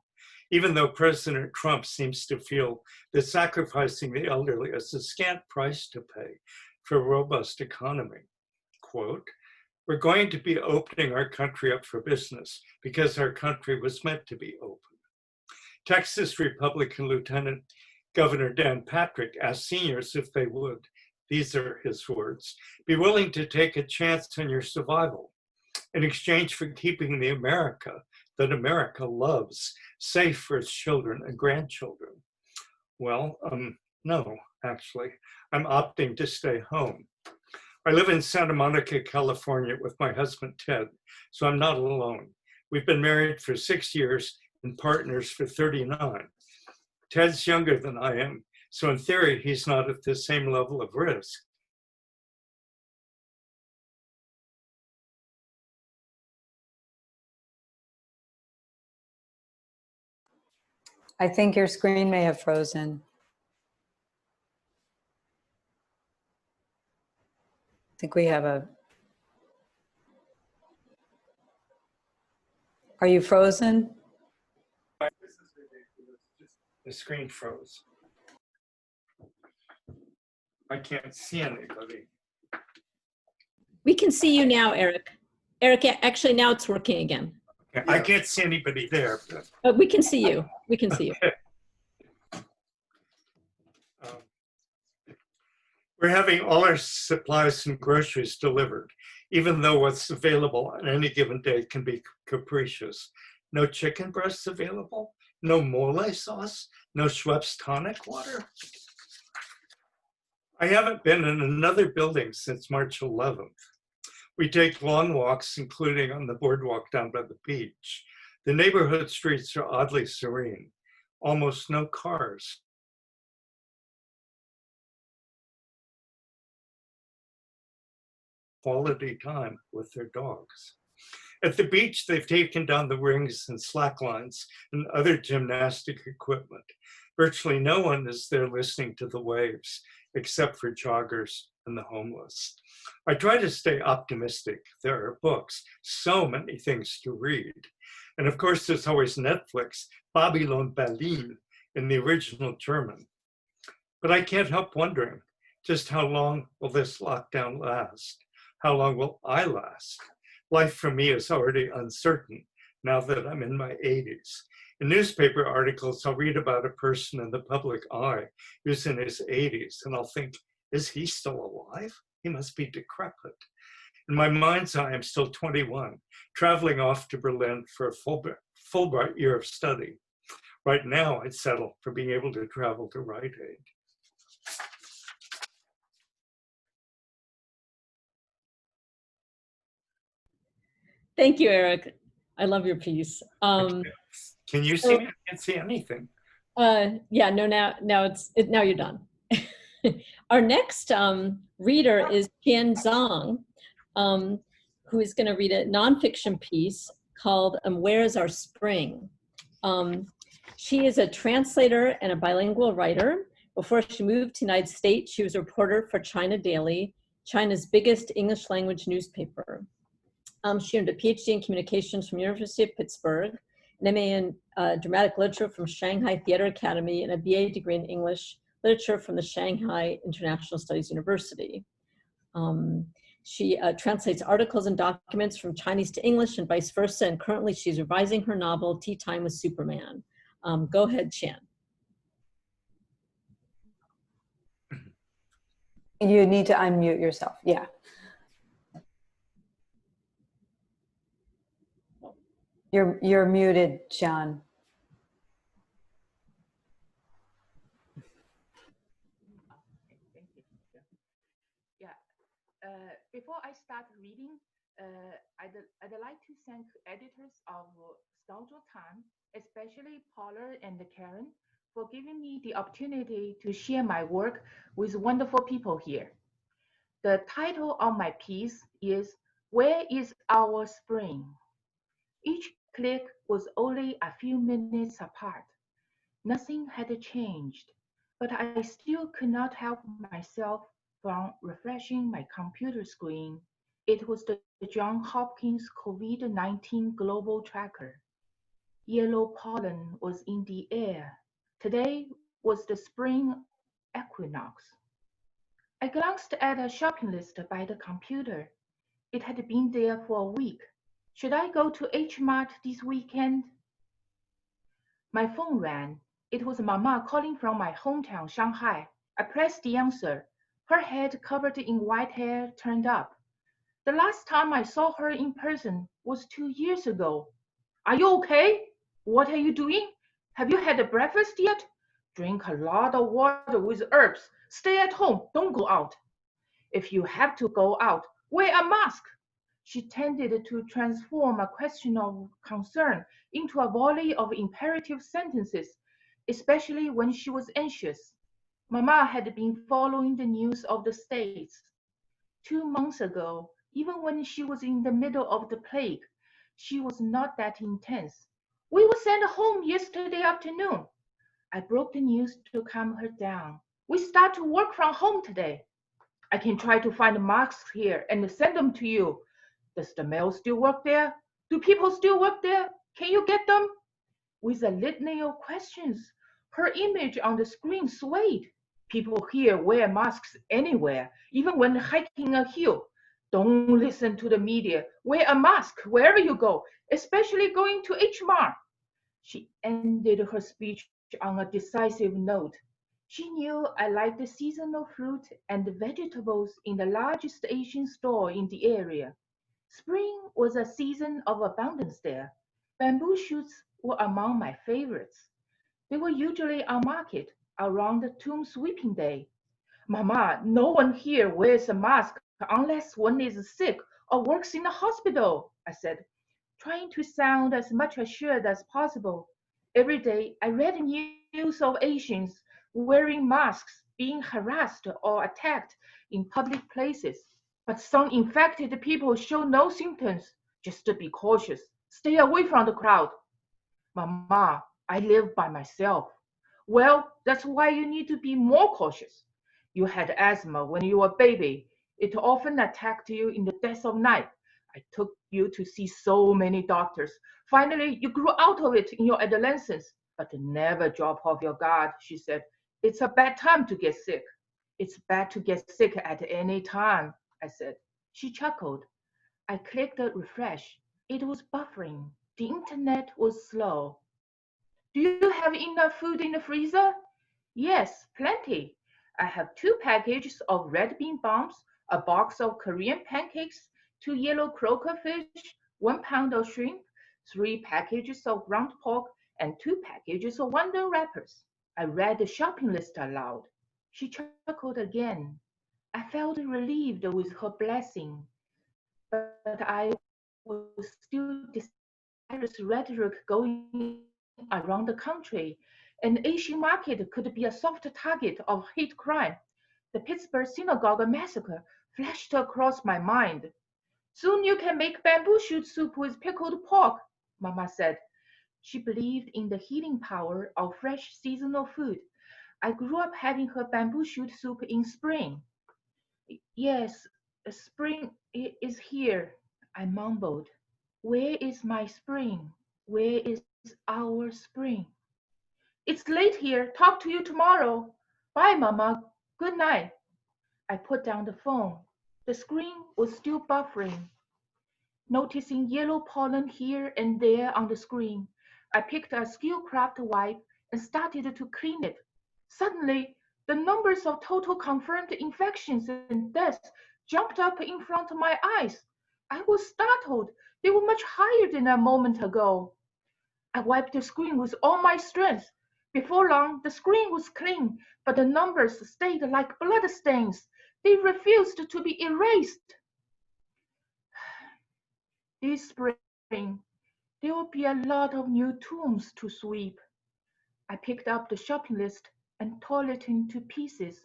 Even though President Trump seems to feel that sacrificing the elderly is a scant price to pay for a robust economy. Quote, "We're going to be opening our country up for business because our country was meant to be open." Texas Republican Lieutenant Governor Dan Patrick asked seniors if they would, these are his words, "be willing to take a chance on your survival in exchange for keeping the America that America loves safe for its children and grandchildren." Well, no, actually, I'm opting to stay home. I live in Santa Monica, California with my husband, Ted, so I'm not alone. We've been married for 6 years and partners for 39. Ted's younger than I am, so in theory, he's not at the same level of risk. I think your screen may have frozen. I think we have a... Are you frozen? The screen froze. I can't see anybody. We can see you now, Eric. Eric, actually now it's working again. Okay, I can't see anybody there. But we can see you. We can see you. We're having all our supplies and groceries delivered, even though what's available on any given day can be capricious. No chicken breasts available, no mole sauce, no Schweppes tonic water. I haven't been in another building since March 11th. We take long walks, including on the boardwalk down by the beach. The neighborhood streets are oddly serene, almost no cars. Quality time with their dogs. At the beach, they've taken down the rings and slack lines and other gymnastic equipment. Virtually no one is there listening to the waves, except for joggers and the homeless. I try to stay optimistic. There are books, so many things to read. And of course, there's always Netflix, Babylon Berlin in the original German. But I can't help wondering, just how long will this lockdown last? How long will I last? Life for me is already uncertain, now that I'm in my 80s. In newspaper articles, I'll read about a person in the public eye who's in his 80s, and I'll think, is he still alive? He must be decrepit. In my mind's eye, I'm still 21, traveling off to Berlin for a Fulbright year of study. Right now, I'd settle for being able to travel to Rite Aid. Thank you, Eric. I love your piece. Can you see me? I can't see anything. Yeah, no, now now you're done. Our next reader is Qian Zhang, who is going to read a nonfiction piece called Where is Our Spring? She is a translator and a bilingual writer. Before she moved to the United States, she was a reporter for China Daily, China's biggest English language newspaper. She earned a PhD in communications from University of Pittsburgh, an MA in dramatic literature from Shanghai Theater Academy, and a BA degree in English literature from the Shanghai International Studies University. She translates articles and documents from Chinese to English and vice versa, and currently she's revising her novel, Tea Time with Superman. Go ahead, Qian. You need to unmute yourself, yeah. You're muted, Sean. Before I start reading, I'd like to thank editors of Scoundrel Time, especially Paula and Karen, for giving me the opportunity to share my work with wonderful people here. The title of my piece is Where is Our Spring? Each click was only a few minutes apart. Nothing had changed, but I still could not help myself from refreshing my computer screen. It was the Johns Hopkins COVID-19 Global Tracker. Yellow pollen was in the air. Today was the spring equinox. I glanced at a shopping list by the computer. It had been there for a week. Should I go to H-Mart this weekend? My phone rang. It was Mama calling from my hometown, Shanghai. I pressed the answer. Her head covered in white hair turned up. The last time I saw her in person was 2 years ago. Are you okay? What are you doing? Have you had breakfast yet? Drink a lot of water with herbs. Stay at home. Don't go out. If you have to go out, wear a mask. She tended to transform a question of concern into a volley of imperative sentences, especially when she was anxious. Mama had been following the news of the States. 2 months ago, even when she was in the middle of the plague, she was not that intense. We were sent home yesterday afternoon. I broke the news to calm her down. We start to work from home today. I can try to find masks here and send them to you. Does the mail still work there? Do people still work there? Can you get them? With a litany of questions, her image on the screen swayed. People here wear masks anywhere, even when hiking a hill. Don't listen to the media. Wear a mask wherever you go, especially going to H-Mart. She ended her speech on a decisive note. She knew I liked the seasonal fruit and vegetables in the largest Asian store in the area. Spring was a season of abundance there. Bamboo shoots were among my favorites. They were usually on market around the tomb sweeping day. Mama, no one here wears a mask unless one is sick or works in a hospital, I said, trying to sound as much assured as possible. Every day I read news of Asians wearing masks, being harassed or attacked in public places. But some infected people show no symptoms. Just be cautious. Stay away from the crowd. Mama, I live by myself. Well, that's why you need to be more cautious. You had asthma when you were a baby. It often attacked you in the dead of night. I took you to see so many doctors. Finally, you grew out of it in your adolescence. But never drop off your guard, she said. It's a bad time to get sick. It's bad to get sick at any time, I said. She chuckled. I clicked refresh. It was buffering. The internet was slow. Do you have enough food in the freezer? Yes, plenty. I have 2 packages of red bean bombs, a box of Korean pancakes, 2 yellow croaker fish, 1 pound of shrimp, 3 packages of ground pork, and 2 packages of Wonder wrappers. I read the shopping list aloud. She chuckled again. I felt relieved with her blessing, but I was still desirous rhetoric going around the country. An Asian market could be a soft target of hate crime. The Pittsburgh Synagogue massacre flashed across my mind. Soon you can make bamboo shoot soup with pickled pork, Mama said. She believed in the healing power of fresh seasonal food. I grew up having her bamboo shoot soup in spring. Yes, spring is here, I mumbled. Where is my spring? Where is our spring? It's late here. Talk to you tomorrow. Bye, Mama. Good night. I put down the phone. The screen was still buffering. Noticing yellow pollen here and there on the screen, I picked a Skillcraft wipe and started to clean it. Suddenly, the numbers of total confirmed infections and deaths jumped up in front of my eyes. I was startled. They were much higher than a moment ago. I wiped the screen with all my strength. Before long, the screen was clean, but the numbers stayed like blood stains. They refused to be erased. This spring, there will be a lot of new tombs to sweep. I picked up the shopping list and tore it into pieces.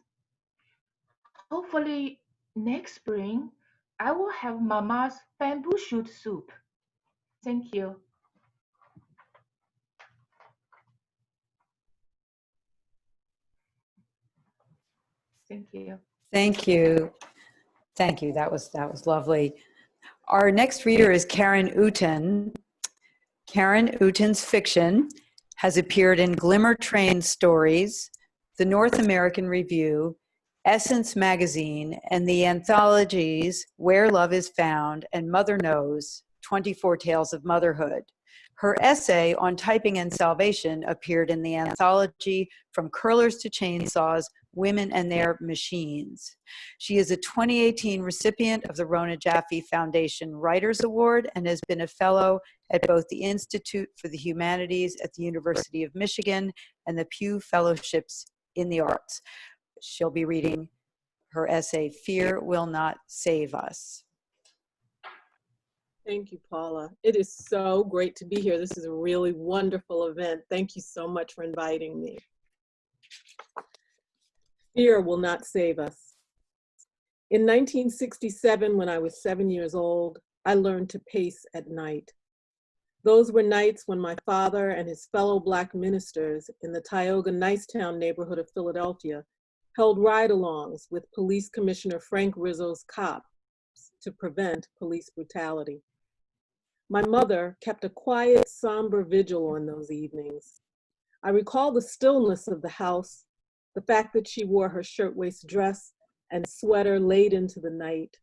Hopefully, next spring, I will have Mama's bamboo shoot soup. Thank you. Thank you. Thank you. Thank you. That was lovely. Our next reader is Karen Outen. Karen Outen's fiction has appeared in Glimmer Train Stories, the North American Review, Essence Magazine, and the anthologies Where Love is Found and Mother Knows, 24 Tales of Motherhood. Her essay on typing and salvation appeared in the anthology From Curlers to Chainsaws, Women and Their Machines. She is a 2018 recipient of the Rona Jaffe Foundation Writers Award and has been a fellow at both the Institute for the Humanities at the University of Michigan and the Pew Fellowships in the Arts. She'll be reading her essay, Fear Will Not Save Us. Thank you, Paula. It is so great to be here. This is a really wonderful event. Thank you so much for inviting me. Fear will not save us. In 1967, when I was 7 years old, I learned to pace at night. Those were nights when my father and his fellow Black ministers in the Tioga Nicetown neighborhood of Philadelphia held ride-alongs with Police Commissioner Frank Rizzo's cops to prevent police brutality. My mother kept a quiet, somber vigil on those evenings. I recall the stillness of the house, the fact that she wore her shirtwaist dress and sweater late into the night,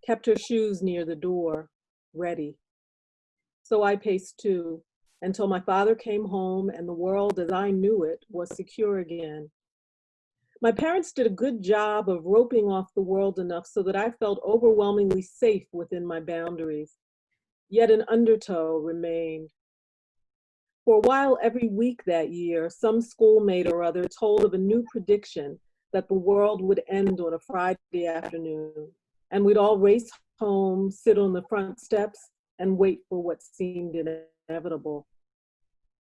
kept her shoes near the door, ready. So I paced too, until my father came home and the world as I knew it was secure again. My parents did a good job of roping off the world enough so that I felt overwhelmingly safe within my boundaries, yet an undertow remained. For a while every week that year, some schoolmate or other told of a new prediction that the world would end on a Friday afternoon, and we'd all race home, sit on the front steps, and wait for what seemed inevitable.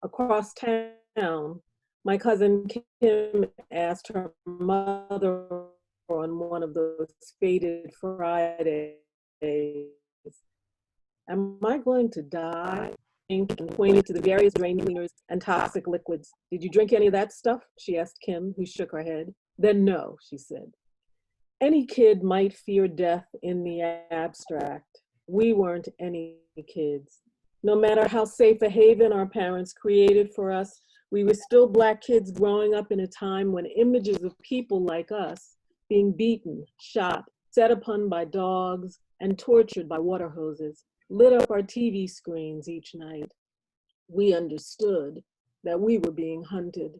Across town, my cousin Kim asked her mother on one of those fated Fridays, "Am I going to die?" And pointed to the various drain cleaners and toxic liquids. "Did you drink any of that stuff?" she asked Kim, who shook her head. "Then no," she said. Any kid might fear death in the abstract. We weren't any kids. No matter how safe a haven our parents created for us, we were still Black kids growing up in a time when images of people like us being beaten, shot, set upon by dogs, and tortured by water hoses, lit up our TV screens each night. We understood that we were being hunted.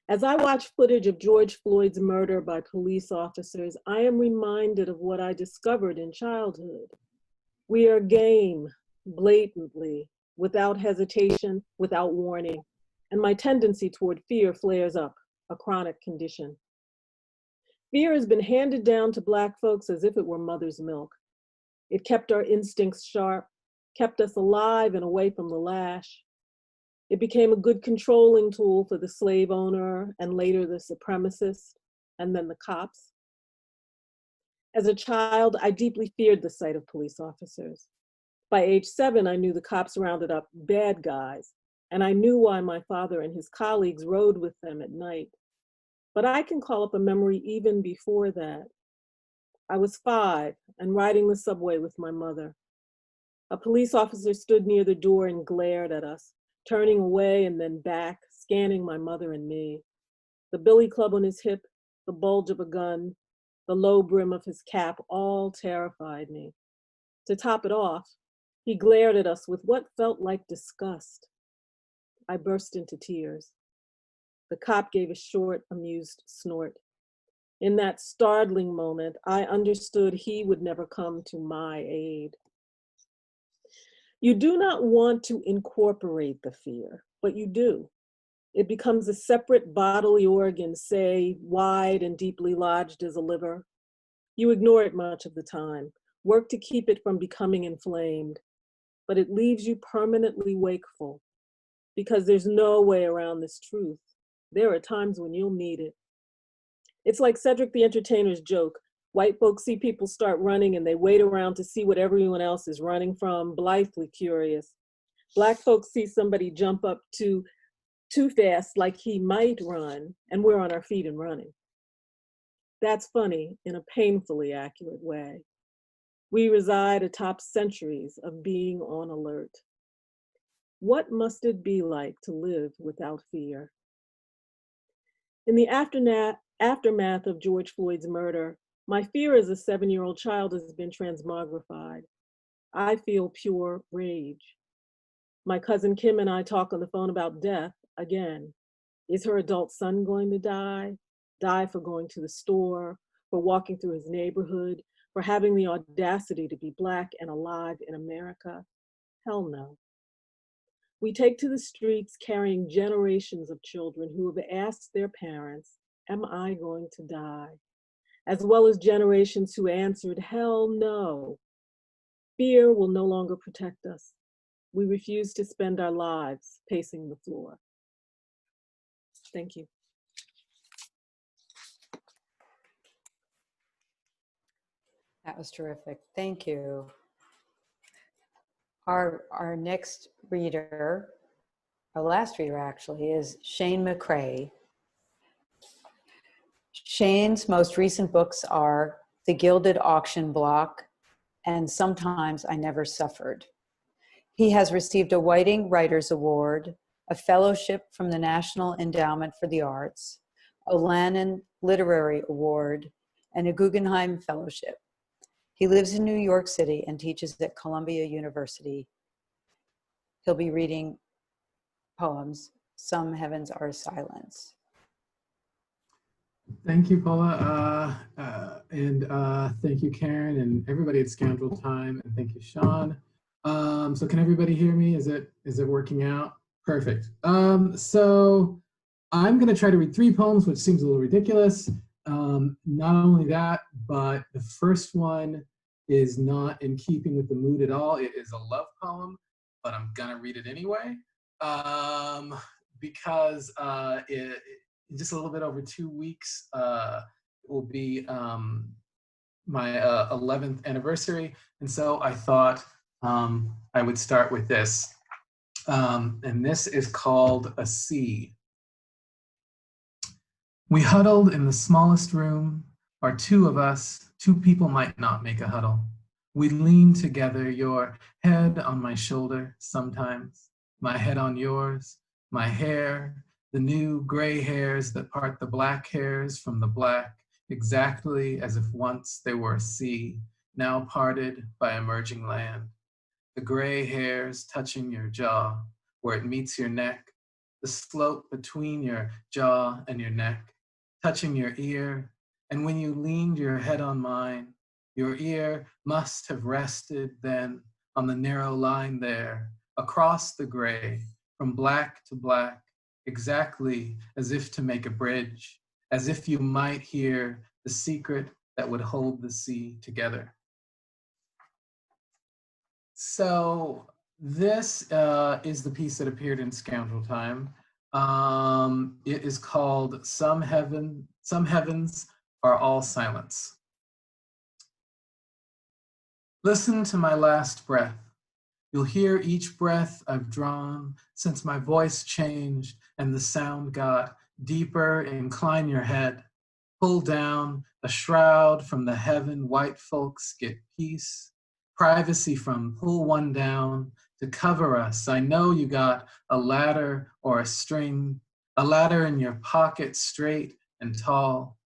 As I watch footage of George Floyd's murder by police officers, I am reminded of what I discovered in childhood. We are game, blatantly, without hesitation, without warning, and my tendency toward fear flares up, a chronic condition. Fear has been handed down to Black folks as if it were mother's milk. It kept our instincts sharp, kept us alive and away from the lash. It became a good controlling tool for the slave owner and later the supremacist, and then the cops. As a child, I deeply feared the sight of police officers. By age 7, I knew the cops rounded up bad guys, and I knew why my father and his colleagues rode with them at night. But I can call up a memory even before that. I was 5 and riding the subway with my mother. A police officer stood near the door and glared at us, turning away and then back, scanning my mother and me. The billy club on his hip, the bulge of a gun, the low brim of his cap all terrified me. To top it off, he glared at us with what felt like disgust. I burst into tears. The cop gave a short, amused snort. In that startling moment, I understood he would never come to my aid. You do not want to incorporate the fear, but you do. It becomes a separate bodily organ, say, wide and deeply lodged as a liver. You ignore it much of the time, work to keep it from becoming inflamed, but it leaves you permanently wakeful because there's no way around this truth. There are times when you'll need it. It's like Cedric the Entertainer's joke. White folks see people start running and they wait around to see what everyone else is running from, blithely curious. Black folks see somebody jump up too fast like he might run, and we're on our feet and running. That's funny in a painfully accurate way. We reside atop centuries of being on alert. What must it be like to live without fear? In the aftermath of George Floyd's murder, my fear as a 7-year-old child has been transmogrified. I feel pure rage. My cousin Kim and I talk on the phone about death again. Is her adult son going to die? Die for going to the store, for walking through his neighborhood, for having the audacity to be Black and alive in America? Hell no. We take to the streets carrying generations of children who have asked their parents, am I going to die? As well as generations who answered, hell no. Fear will no longer protect us. We refuse to spend our lives pacing the floor. Thank you. That was terrific. Thank you. Our next reader, our last reader actually, is Shane McCrae. Shane's most recent books are The Gilded Auction Block and Sometimes I Never Suffered. He has received a Whiting Writers Award, a fellowship from the National Endowment for the Arts, a Lannan Literary Award, and a Guggenheim Fellowship. He lives in New York City and teaches at Columbia University. He'll be reading poems, Some Heavens Are Silence. Thank you, Paula, and thank you, Karen, and everybody at Scoundrel Time, and thank you, Sean. So can everybody hear me? Is it working out? Perfect. So I'm going to try to read 3 poems, which seems a little ridiculous. Not only that, but the first one is not in keeping with the mood at all. It is a love poem, but I'm going to read it anyway because just a little bit over 2 weeks will be my 11th anniversary. And so I thought I would start with this. And this is called A Sea. We huddled in the smallest room, or 2 of us, 2 people might not make a huddle. We leaned together, your head on my shoulder sometimes, my head on yours, my hair, the new gray hairs that part the black hairs from the black, exactly as if once they were a sea, now parted by emerging land. The gray hairs touching your jaw where it meets your neck, the slope between your jaw and your neck, touching your ear, and when you leaned your head on mine, your ear must have rested then on the narrow line there, across the gray, from black to black, exactly as if to make a bridge, as if you might hear the secret that would hold the sea together. So this is the piece that appeared in Scoundrel Time. It is called Some Heavens Are All Silence. Listen to my last breath. You'll hear each breath I've drawn since my voice changed and the sound got deeper. Incline your head. Pull down a shroud from the heaven white folks get peace. Privacy from pull one down to cover us. I know you got a ladder or a string, a ladder in your pocket straight and tall.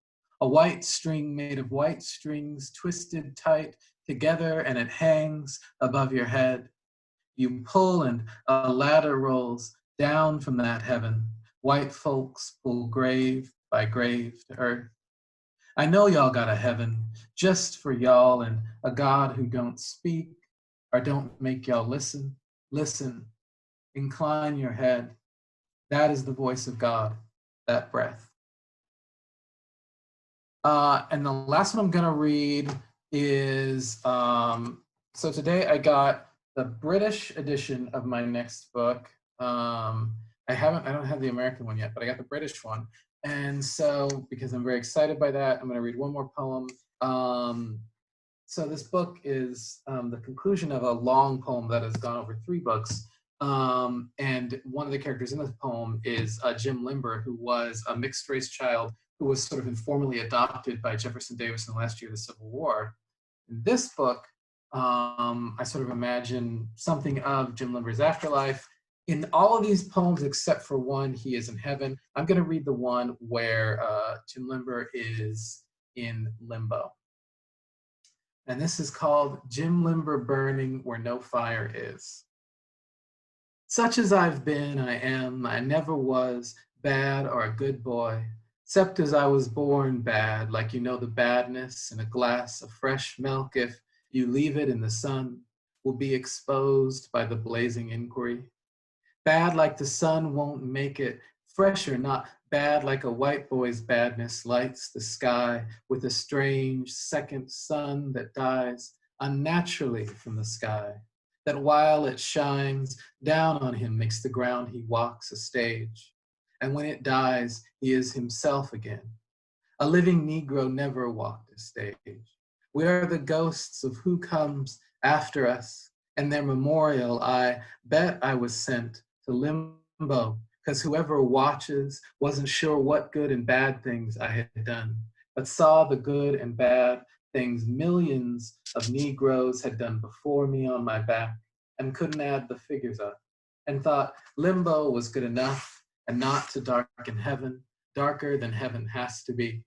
A white string made of white strings twisted tight together and it hangs above your head. You pull and a ladder rolls down from that heaven. White folks pull grave by grave to earth. I know y'all got a heaven just for y'all and a God who don't speak or don't make y'all listen. Listen, incline your head. That is the voice of God, that breath. And the last one I'm gonna read is, so today I got the British edition of my next book. I don't have the American one yet, but I got the British one. And so, because I'm very excited by that, I'm gonna read one more poem. So this book is the conclusion of a long poem that has gone over 3 books. And one of the characters in this poem is Jim Limber, who was a mixed race child who was sort of informally adopted by Jefferson Davis in the last year of the Civil War. In this book, I sort of imagine something of Jim Limber's afterlife. In all of these poems, except for one, he is in heaven. I'm going to read the one where Jim Limber is in limbo. And this is called Jim Limber Burning Where No Fire Is. Such as I've been, I am, I never was bad or a good boy, except as I was born bad, like you know the badness in a glass of fresh milk, if you leave it in the sun, will be exposed by the blazing inquiry. Bad like the sun won't make it fresher, not bad like a white boy's badness lights the sky with a strange second sun that dies unnaturally from the sky, that while it shines down on him makes the ground he walks a stage. And when it dies, he is himself again. A living Negro never walked a stage. We are the ghosts of who comes after us, and their memorial, I bet I was sent to limbo, because whoever watches wasn't sure what good and bad things I had done, but saw the good and bad things millions of Negroes had done before me on my back, and couldn't add the figures up, and thought limbo was good enough, and not to darken heaven, darker than heaven has to be.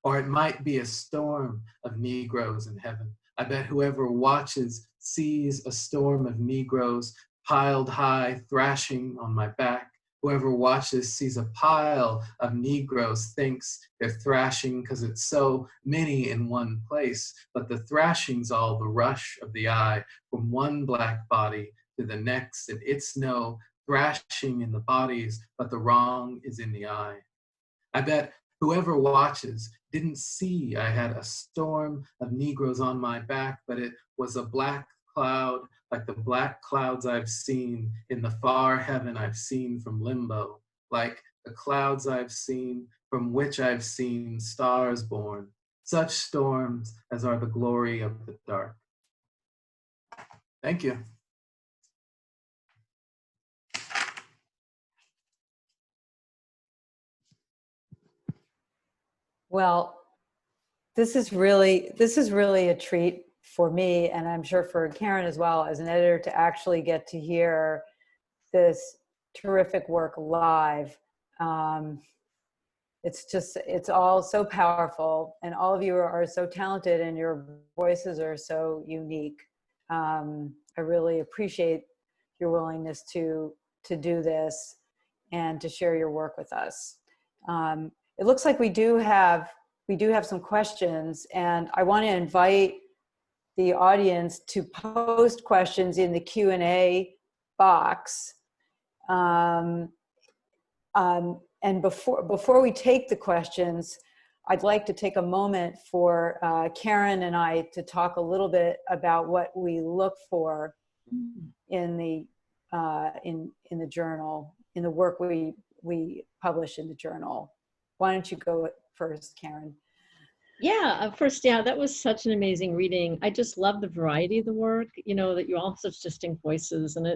Or it might be a storm of Negroes in heaven. I bet whoever watches sees a storm of Negroes piled high, thrashing on my back. Whoever watches sees a pile of Negroes, thinks they're thrashing because it's so many in one place, but the thrashing's all the rush of the eye from one black body to the next, and it's no thrashing in the bodies, but the wrong is in the eye. I bet whoever watches didn't see I had a storm of Negroes on my back, but it was a black cloud like the black clouds I've seen in the far heaven I've seen from limbo, like the clouds I've seen from which I've seen stars born, such storms as are the glory of the dark. Thank you. Well, this is really a treat for me, and I'm sure for Karen as well, as an editor, to actually get to hear this terrific work live. it's all so powerful, and all of you are so talented, and your voices are so unique. I really appreciate your willingness to do this and to share your work with us. It looks like we do have some questions, and I want to invite the audience to post questions in the Q&A box. And before we take the questions, I'd like to take a moment for Karen and I to talk a little bit about what we look for in the journal, in the work we publish in the journal. Why don't you go first, Karen? Yeah, first, yeah, that was such an amazing reading. I just love the variety of the work, you know, that you all have such distinct voices, and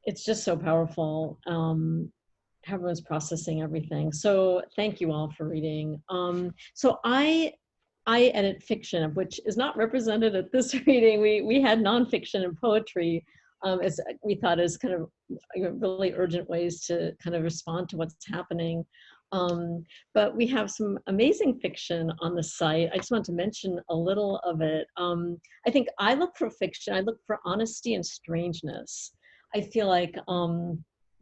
it's just so powerful. How everyone's processing everything. So thank you all for reading. So I edit fiction, which is not represented at this reading. We had nonfiction and poetry as we thought as kind of really urgent ways to kind of respond to what's happening. But we have some amazing fiction on the site. I just want to mention a little of it. I think I look for fiction. I look for honesty and strangeness. I feel like,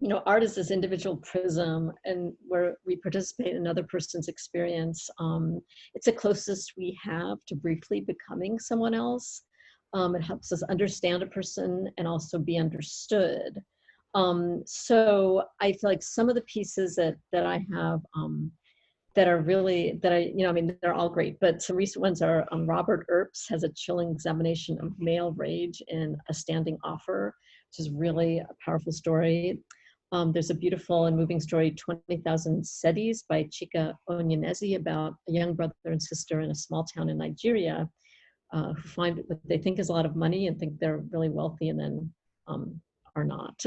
you know, art is this individual prism, and where we participate in another person's experience. It's the closest we have to briefly becoming someone else. It helps us understand a person and also be understood. So I feel like some of the pieces that I have that are really, I mean, they're all great, but some recent ones are Robert Earps has a chilling examination of male rage in A Standing Offer, which is really a powerful story. There's a beautiful and moving story, 20,000 Cities by Chika Onyenezi, about a young brother and sister in a small town in Nigeria who find what they think is a lot of money and think they're really wealthy, and then are not.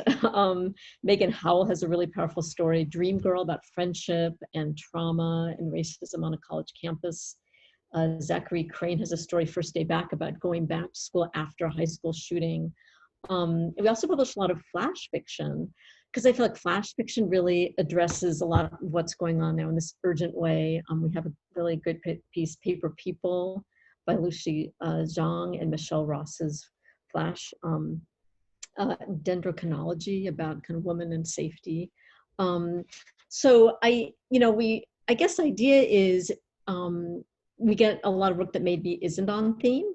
Megan Howell has a really powerful story, Dream Girl, about friendship and trauma and racism on a college campus. Zachary Crane has a story, First Day Back, about going back to school after a high school shooting. We also publish a lot of flash fiction, because I feel like flash fiction really addresses a lot of what's going on now in this urgent way. We have a really good piece, Paper People, by Lucy Zhang and Michelle Ross's flash. Dendrochronology, about kind of women and safety. So I guess the idea is we get a lot of work that maybe isn't on theme.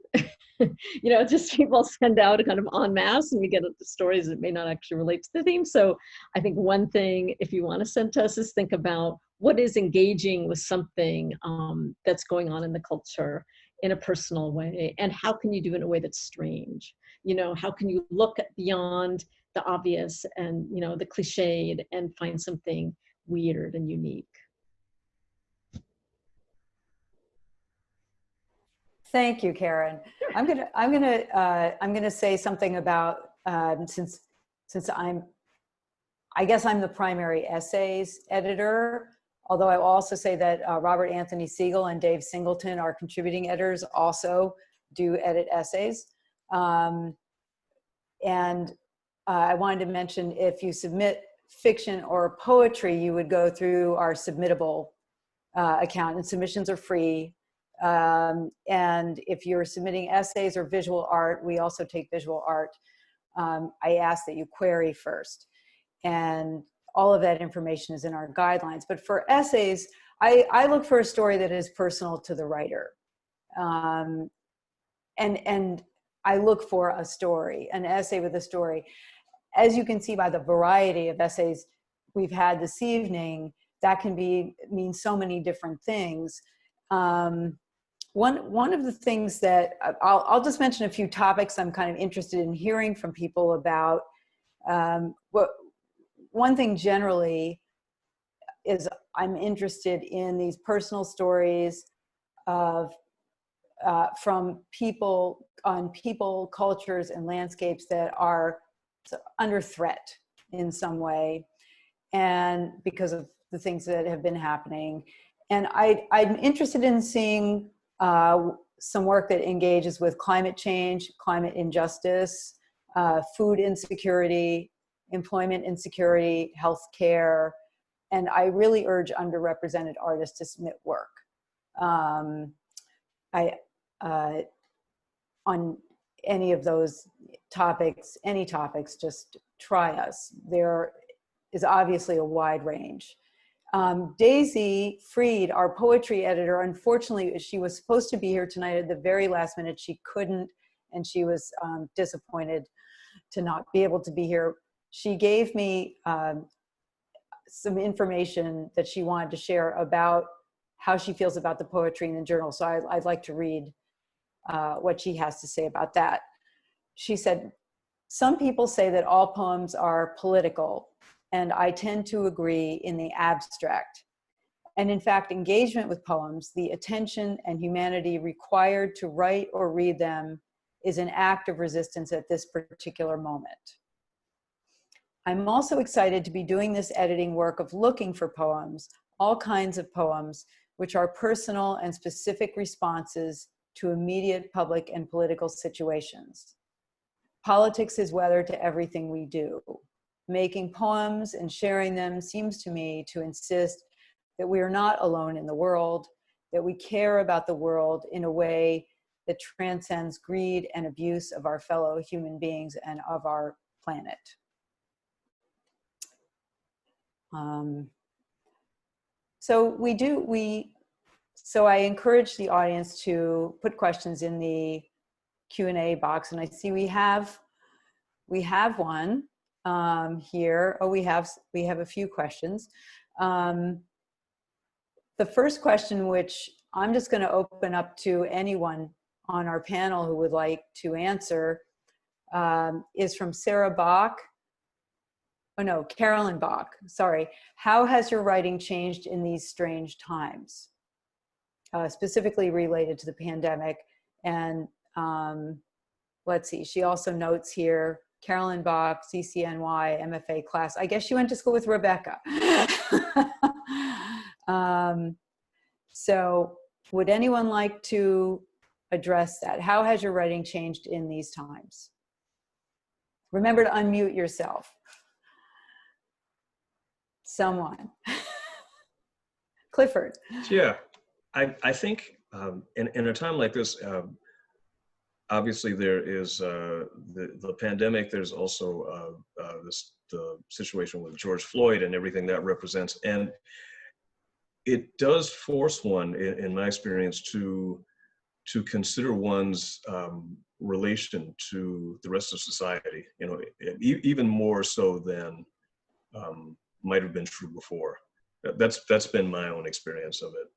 You know, just people send out kind of en masse, and we get the stories that may not actually relate to the theme. So I think one thing, if you want to send to us, is think about what is engaging with something that's going on in the culture in a personal way, and how can you do it in a way that's strange? You know, how can you look beyond the obvious and, you know, the cliched, and find something weird and unique? Thank you, Karen. I'm gonna say something about since I guess I'm the primary essays editor. Although I will also say that Robert Anthony Siegel and Dave Singleton, our contributing editors, also do edit essays. I wanted to mention, if you submit fiction or poetry, you would go through our Submittable account, and submissions are free. And if you're submitting essays or visual art, we also take visual art. I ask that you query first. And all of that information is in our guidelines. But for essays, I look for a story that is personal to the writer. And I look for a story, an essay with a story. As you can see by the variety of essays we've had this evening, that can mean so many different things. One of the things that I'll just mention a few topics I'm kind of interested in hearing from people about. One thing generally is I'm interested in these personal stories of from people, on people, cultures, and landscapes that are under threat in some way, and because of the things that have been happening. And I'm interested in seeing some work that engages with climate change, climate injustice, food insecurity, employment insecurity, healthcare, And I really urge underrepresented artists to submit work. On any of those topics, any topics, just try us. There is obviously a wide range. Daisy Freed, our poetry editor, unfortunately, she was supposed to be here tonight at the very last minute. She couldn't, and she was disappointed to not be able to be here. She gave me some information that she wanted to share about how she feels about the poetry in the journal. So I'd like to read what she has to say about that. She said, "Some people say that all poems are political, and I tend to agree in the abstract. And in fact, engagement with poems, the attention and humanity required to write or read them, is an act of resistance at this particular moment. I'm also excited to be doing this editing work of looking for poems, all kinds of poems, which are personal and specific responses to immediate public and political situations. Politics is weather to everything we do. Making poems and sharing them seems to me to insist that we are not alone in the world, that we care about the world in a way that transcends greed and abuse of our fellow human beings and of our planet." So I encourage the audience to put questions in the Q&A box, and I see we have one here. Oh, we have a few questions. The first question, which I'm just going to open up to anyone on our panel who would like to answer, is from Sarah Bach. Oh no, Carolyn Bach, sorry. "How has your writing changed in these strange times?" Specifically related to the pandemic. And let's see, she also notes here, Carolyn Bach, CCNY, MFA class. I guess she went to school with Rebecca. So would anyone like to address that? How has your writing changed in these times? Remember to unmute yourself. Someone. Clifford. Yeah, I think in a time like this, obviously there is the pandemic. There's also the situation with George Floyd and everything that represents, and it does force one, in my experience, to consider one's relation to the rest of society. You know, even more so than might have been true before. That's been my own experience of it.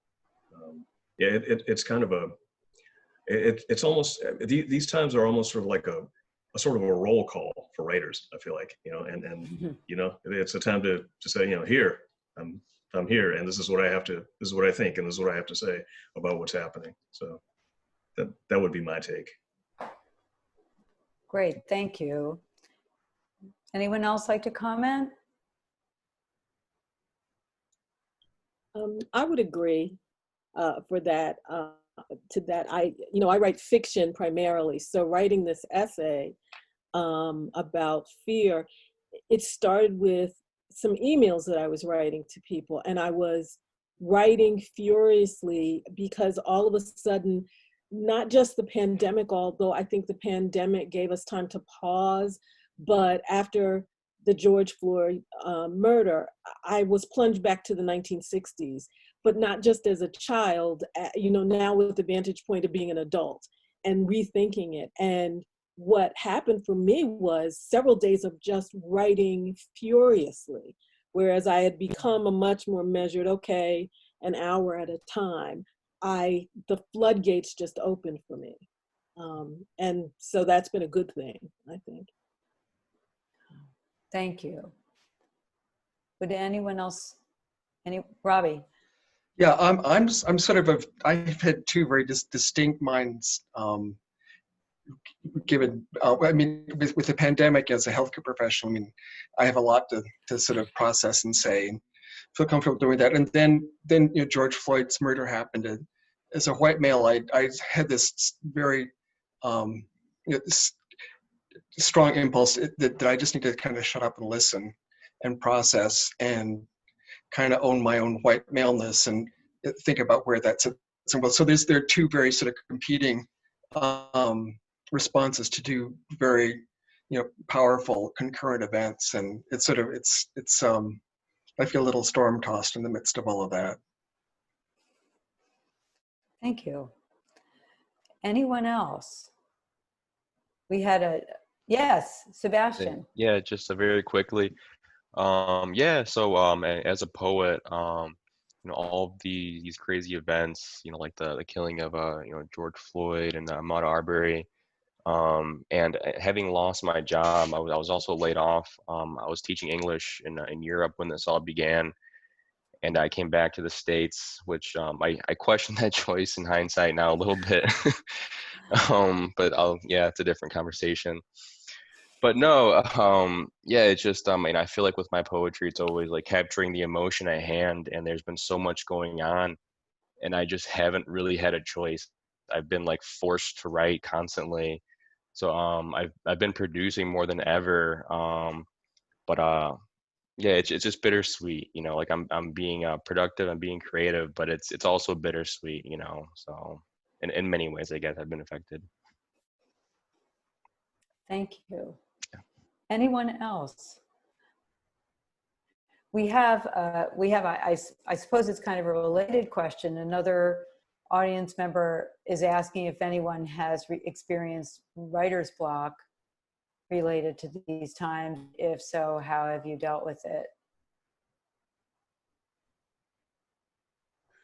Yeah, it's kind of it's almost, these times are almost sort of like a sort of a roll call for writers, I feel like, you know, and you know, it's a time to say, you know, here, I'm here, and this is what I think, and this is what I have to say about what's happening. So that would be my take. Great, thank you. Anyone else like to comment? I would agree for that. To that, I write fiction primarily. So writing this essay about fear, it started with some emails that I was writing to people, and I was writing furiously because all of a sudden, not just the pandemic, although I think the pandemic gave us time to pause, but after the George Floyd murder, I was plunged back to the 1960s, but not just as a child, you know, now with the vantage point of being an adult and rethinking it. And what happened for me was several days of just writing furiously, whereas I had become a much more measured, okay, an hour at a time. The floodgates just opened for me. And so that's been a good thing, I think. Thank you. Would anyone else, Robbie? Yeah, I'm sort of I've had two very distinct minds. Given, I mean, with the pandemic as a healthcare professional, I mean, I have a lot to sort of process and say, and feel comfortable doing that. And then you know, George Floyd's murder happened. And as a white male, I had this very you know, this strong impulse that I just need to kind of shut up and listen and process. And kind of own my own white maleness and think about where that sits. So there are two very sort of competing responses to two very, powerful concurrent events, and it's I feel a little storm tossed in the midst of all of that. Thank you. Anyone else? We had yes, Sebastian. Yeah, just very quickly. So as a poet, all of these crazy events, like the killing of George Floyd and Ahmaud Arbery, and having lost my job, I was also laid off. I was teaching English in Europe when this all began, and I came back to the States, which I question that choice in hindsight now a little bit. But it's a different conversation. But no, it's just, I feel like with my poetry, it's always like capturing the emotion at hand, and there's been so much going on, and I just haven't really had a choice. I've been like forced to write constantly. So I've been producing more than ever. But it's just bittersweet, like I'm being productive, I'm being creative, but it's also bittersweet, so in many ways, I guess I've been affected. Thank you. Anyone else? We have, I suppose it's kind of a related question. Another audience member is asking if anyone has experienced writer's block related to these times. If so, how have you dealt with it?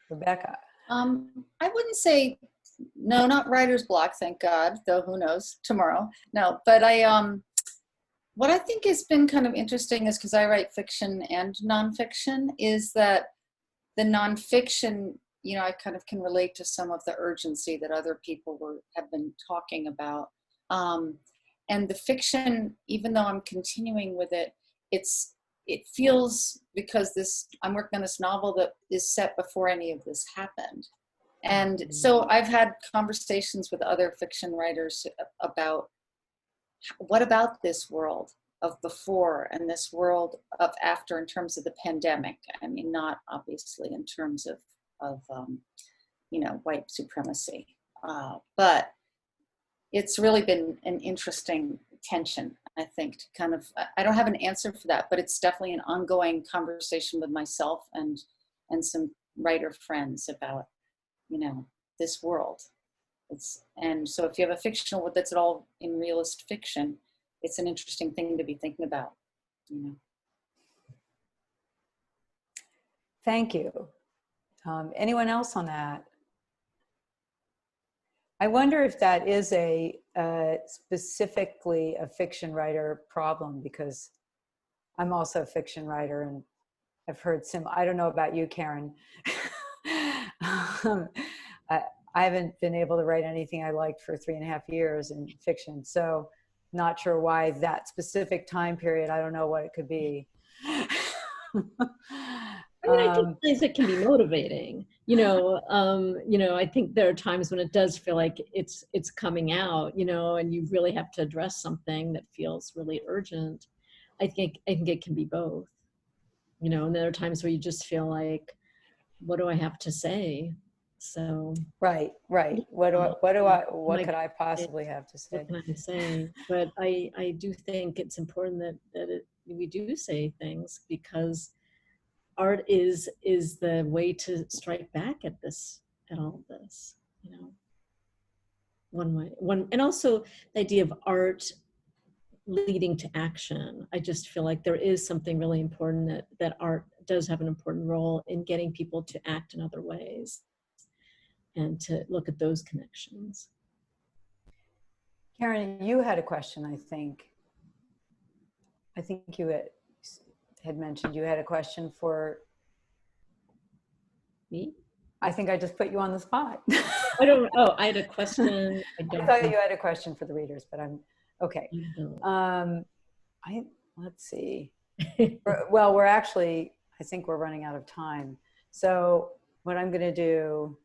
Rebecca. I wouldn't say, no, not writer's block, thank God, though who knows, tomorrow. No, but what I think has been kind of interesting is, because I write fiction and nonfiction, is that the nonfiction, I kind of can relate to some of the urgency that other people have been talking about. And the fiction, even though I'm continuing with it, it feels, because I'm working on this novel that is set before any of this happened. And so I've had conversations with other fiction writers about, what about this world of before and this world of after in terms of the pandemic? I mean, not obviously in terms of white supremacy, but it's really been an interesting tension, I think, to kind of, I don't have an answer for that, but it's definitely an ongoing conversation with myself and some writer friends about, this world. And so if you have a fictional that's all in realist fiction, it's an interesting thing to be thinking about. Thank you. Anyone else on that? I wonder if that is specifically a fiction writer problem, because I'm also a fiction writer, and I've heard I don't know about you, Karen. I haven't been able to write anything I liked for 3.5 years in fiction, so not sure why that specific time period. I don't know what it could be. I think it can be motivating. I think there are times when it does feel like it's coming out, and you really have to address something that feels really urgent. I think it can be both. And there are times where you just feel like, what do I have to say? So right. What could I possibly have to say? What can I say? But I do think it's important that we do say things, because art is the way to strike back at all of this. One way. And also the idea of art leading to action. I just feel like there is something really important that art does have an important role in getting people to act in other ways and to look at those connections. Karen, you had a question, I think. I think you had mentioned you had a question for me. I think I just put you on the spot. I had a question. I thought you had a question for the readers, but I'm okay. Let's see. Well, I think we're running out of time. So what I'm going to do,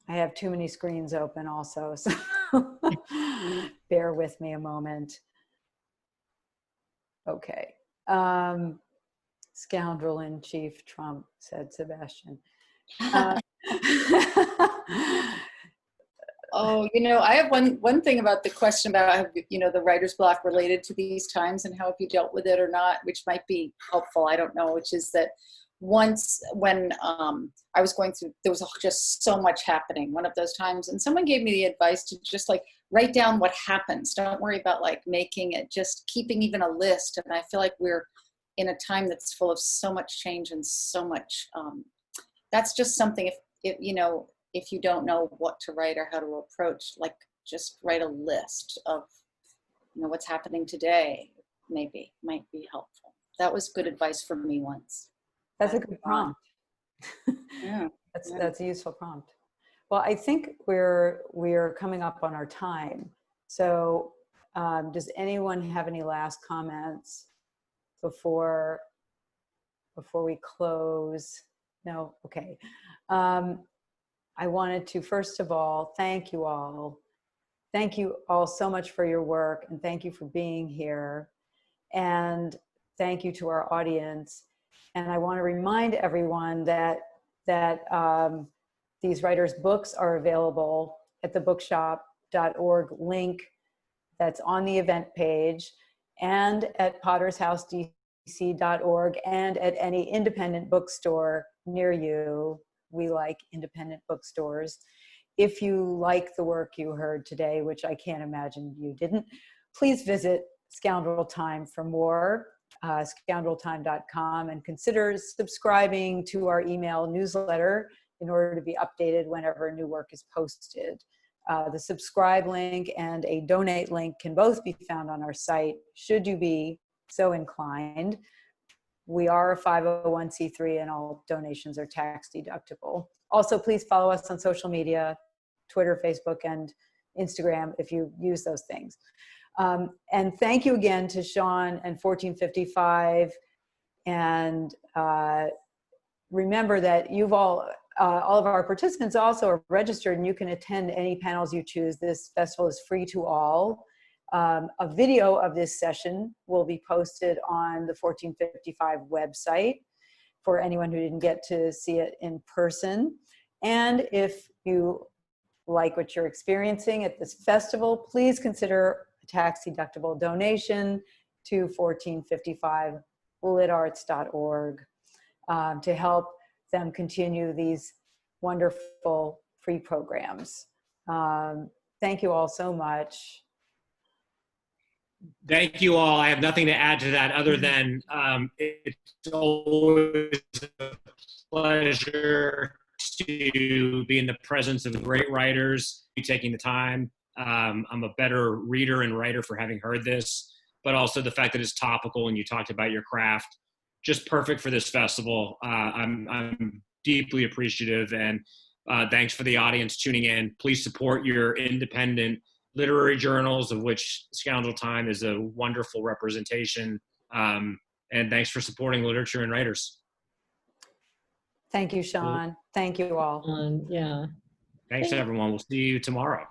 I have too many screens open also, so bear with me a moment. Okay. Scoundrel in chief, Trump, said Sebastian. Oh, I have one thing about the question about, the writer's block related to these times and how have you dealt with it or not, which might be helpful. I don't know, which is that once when I was going through, there was just so much happening one of those times. And someone gave me the advice to just like write down what happens. Don't worry about like making it, just keeping even a list. And I feel like we're in a time that's full of so much change and so much, that's just something if you don't know what to write or how to approach, like just write a list of, what's happening today, maybe might be helpful. That was good advice for me once. That's a good prompt. Yeah. That's a useful prompt. Well, I think we're coming up on our time. So does anyone have any last comments before we close? No? Okay. I wanted to, first of all, thank you all. Thank you all so much for your work, and thank you for being here. And thank you to our audience. And I want to remind everyone that these writers' books are available at the bookshop.org link that's on the event page, and at pottershousedc.org, and at any independent bookstore near you. We like independent bookstores. If you like the work you heard today, which I can't imagine you didn't, please visit Scoundrel Time for more, scoundreltime.com, and consider subscribing to our email newsletter in order to be updated whenever new work is posted. The subscribe link and a donate link can both be found on our site, should you be so inclined. We are a 501c3 and all donations are tax deductible. Also, please follow us on social media, Twitter, Facebook, and Instagram if you use those things. And thank you again to Sean and 1455. And remember that you've all of our participants also are registered and you can attend any panels you choose. This festival is free to all. A video of this session will be posted on the 1455 website for anyone who didn't get to see it in person. And if you like what you're experiencing at this festival, please consider a tax-deductible donation to 1455litarts.org to help them continue these wonderful free programs. Thank you all so much. Thank you all. I have nothing to add to that other than it's always a pleasure to be in the presence of great writers, taking the time. I'm a better reader and writer for having heard this, but also the fact that it's topical and you talked about your craft. Just perfect for this festival. I'm deeply appreciative, and thanks for the audience tuning in. Please support your independent literary journals, of which Scoundrel Time is a wonderful representation. And thanks for supporting literature and writers. Thank you, Sean. Thank you all. Yeah. Thanks, everyone. We'll see you tomorrow.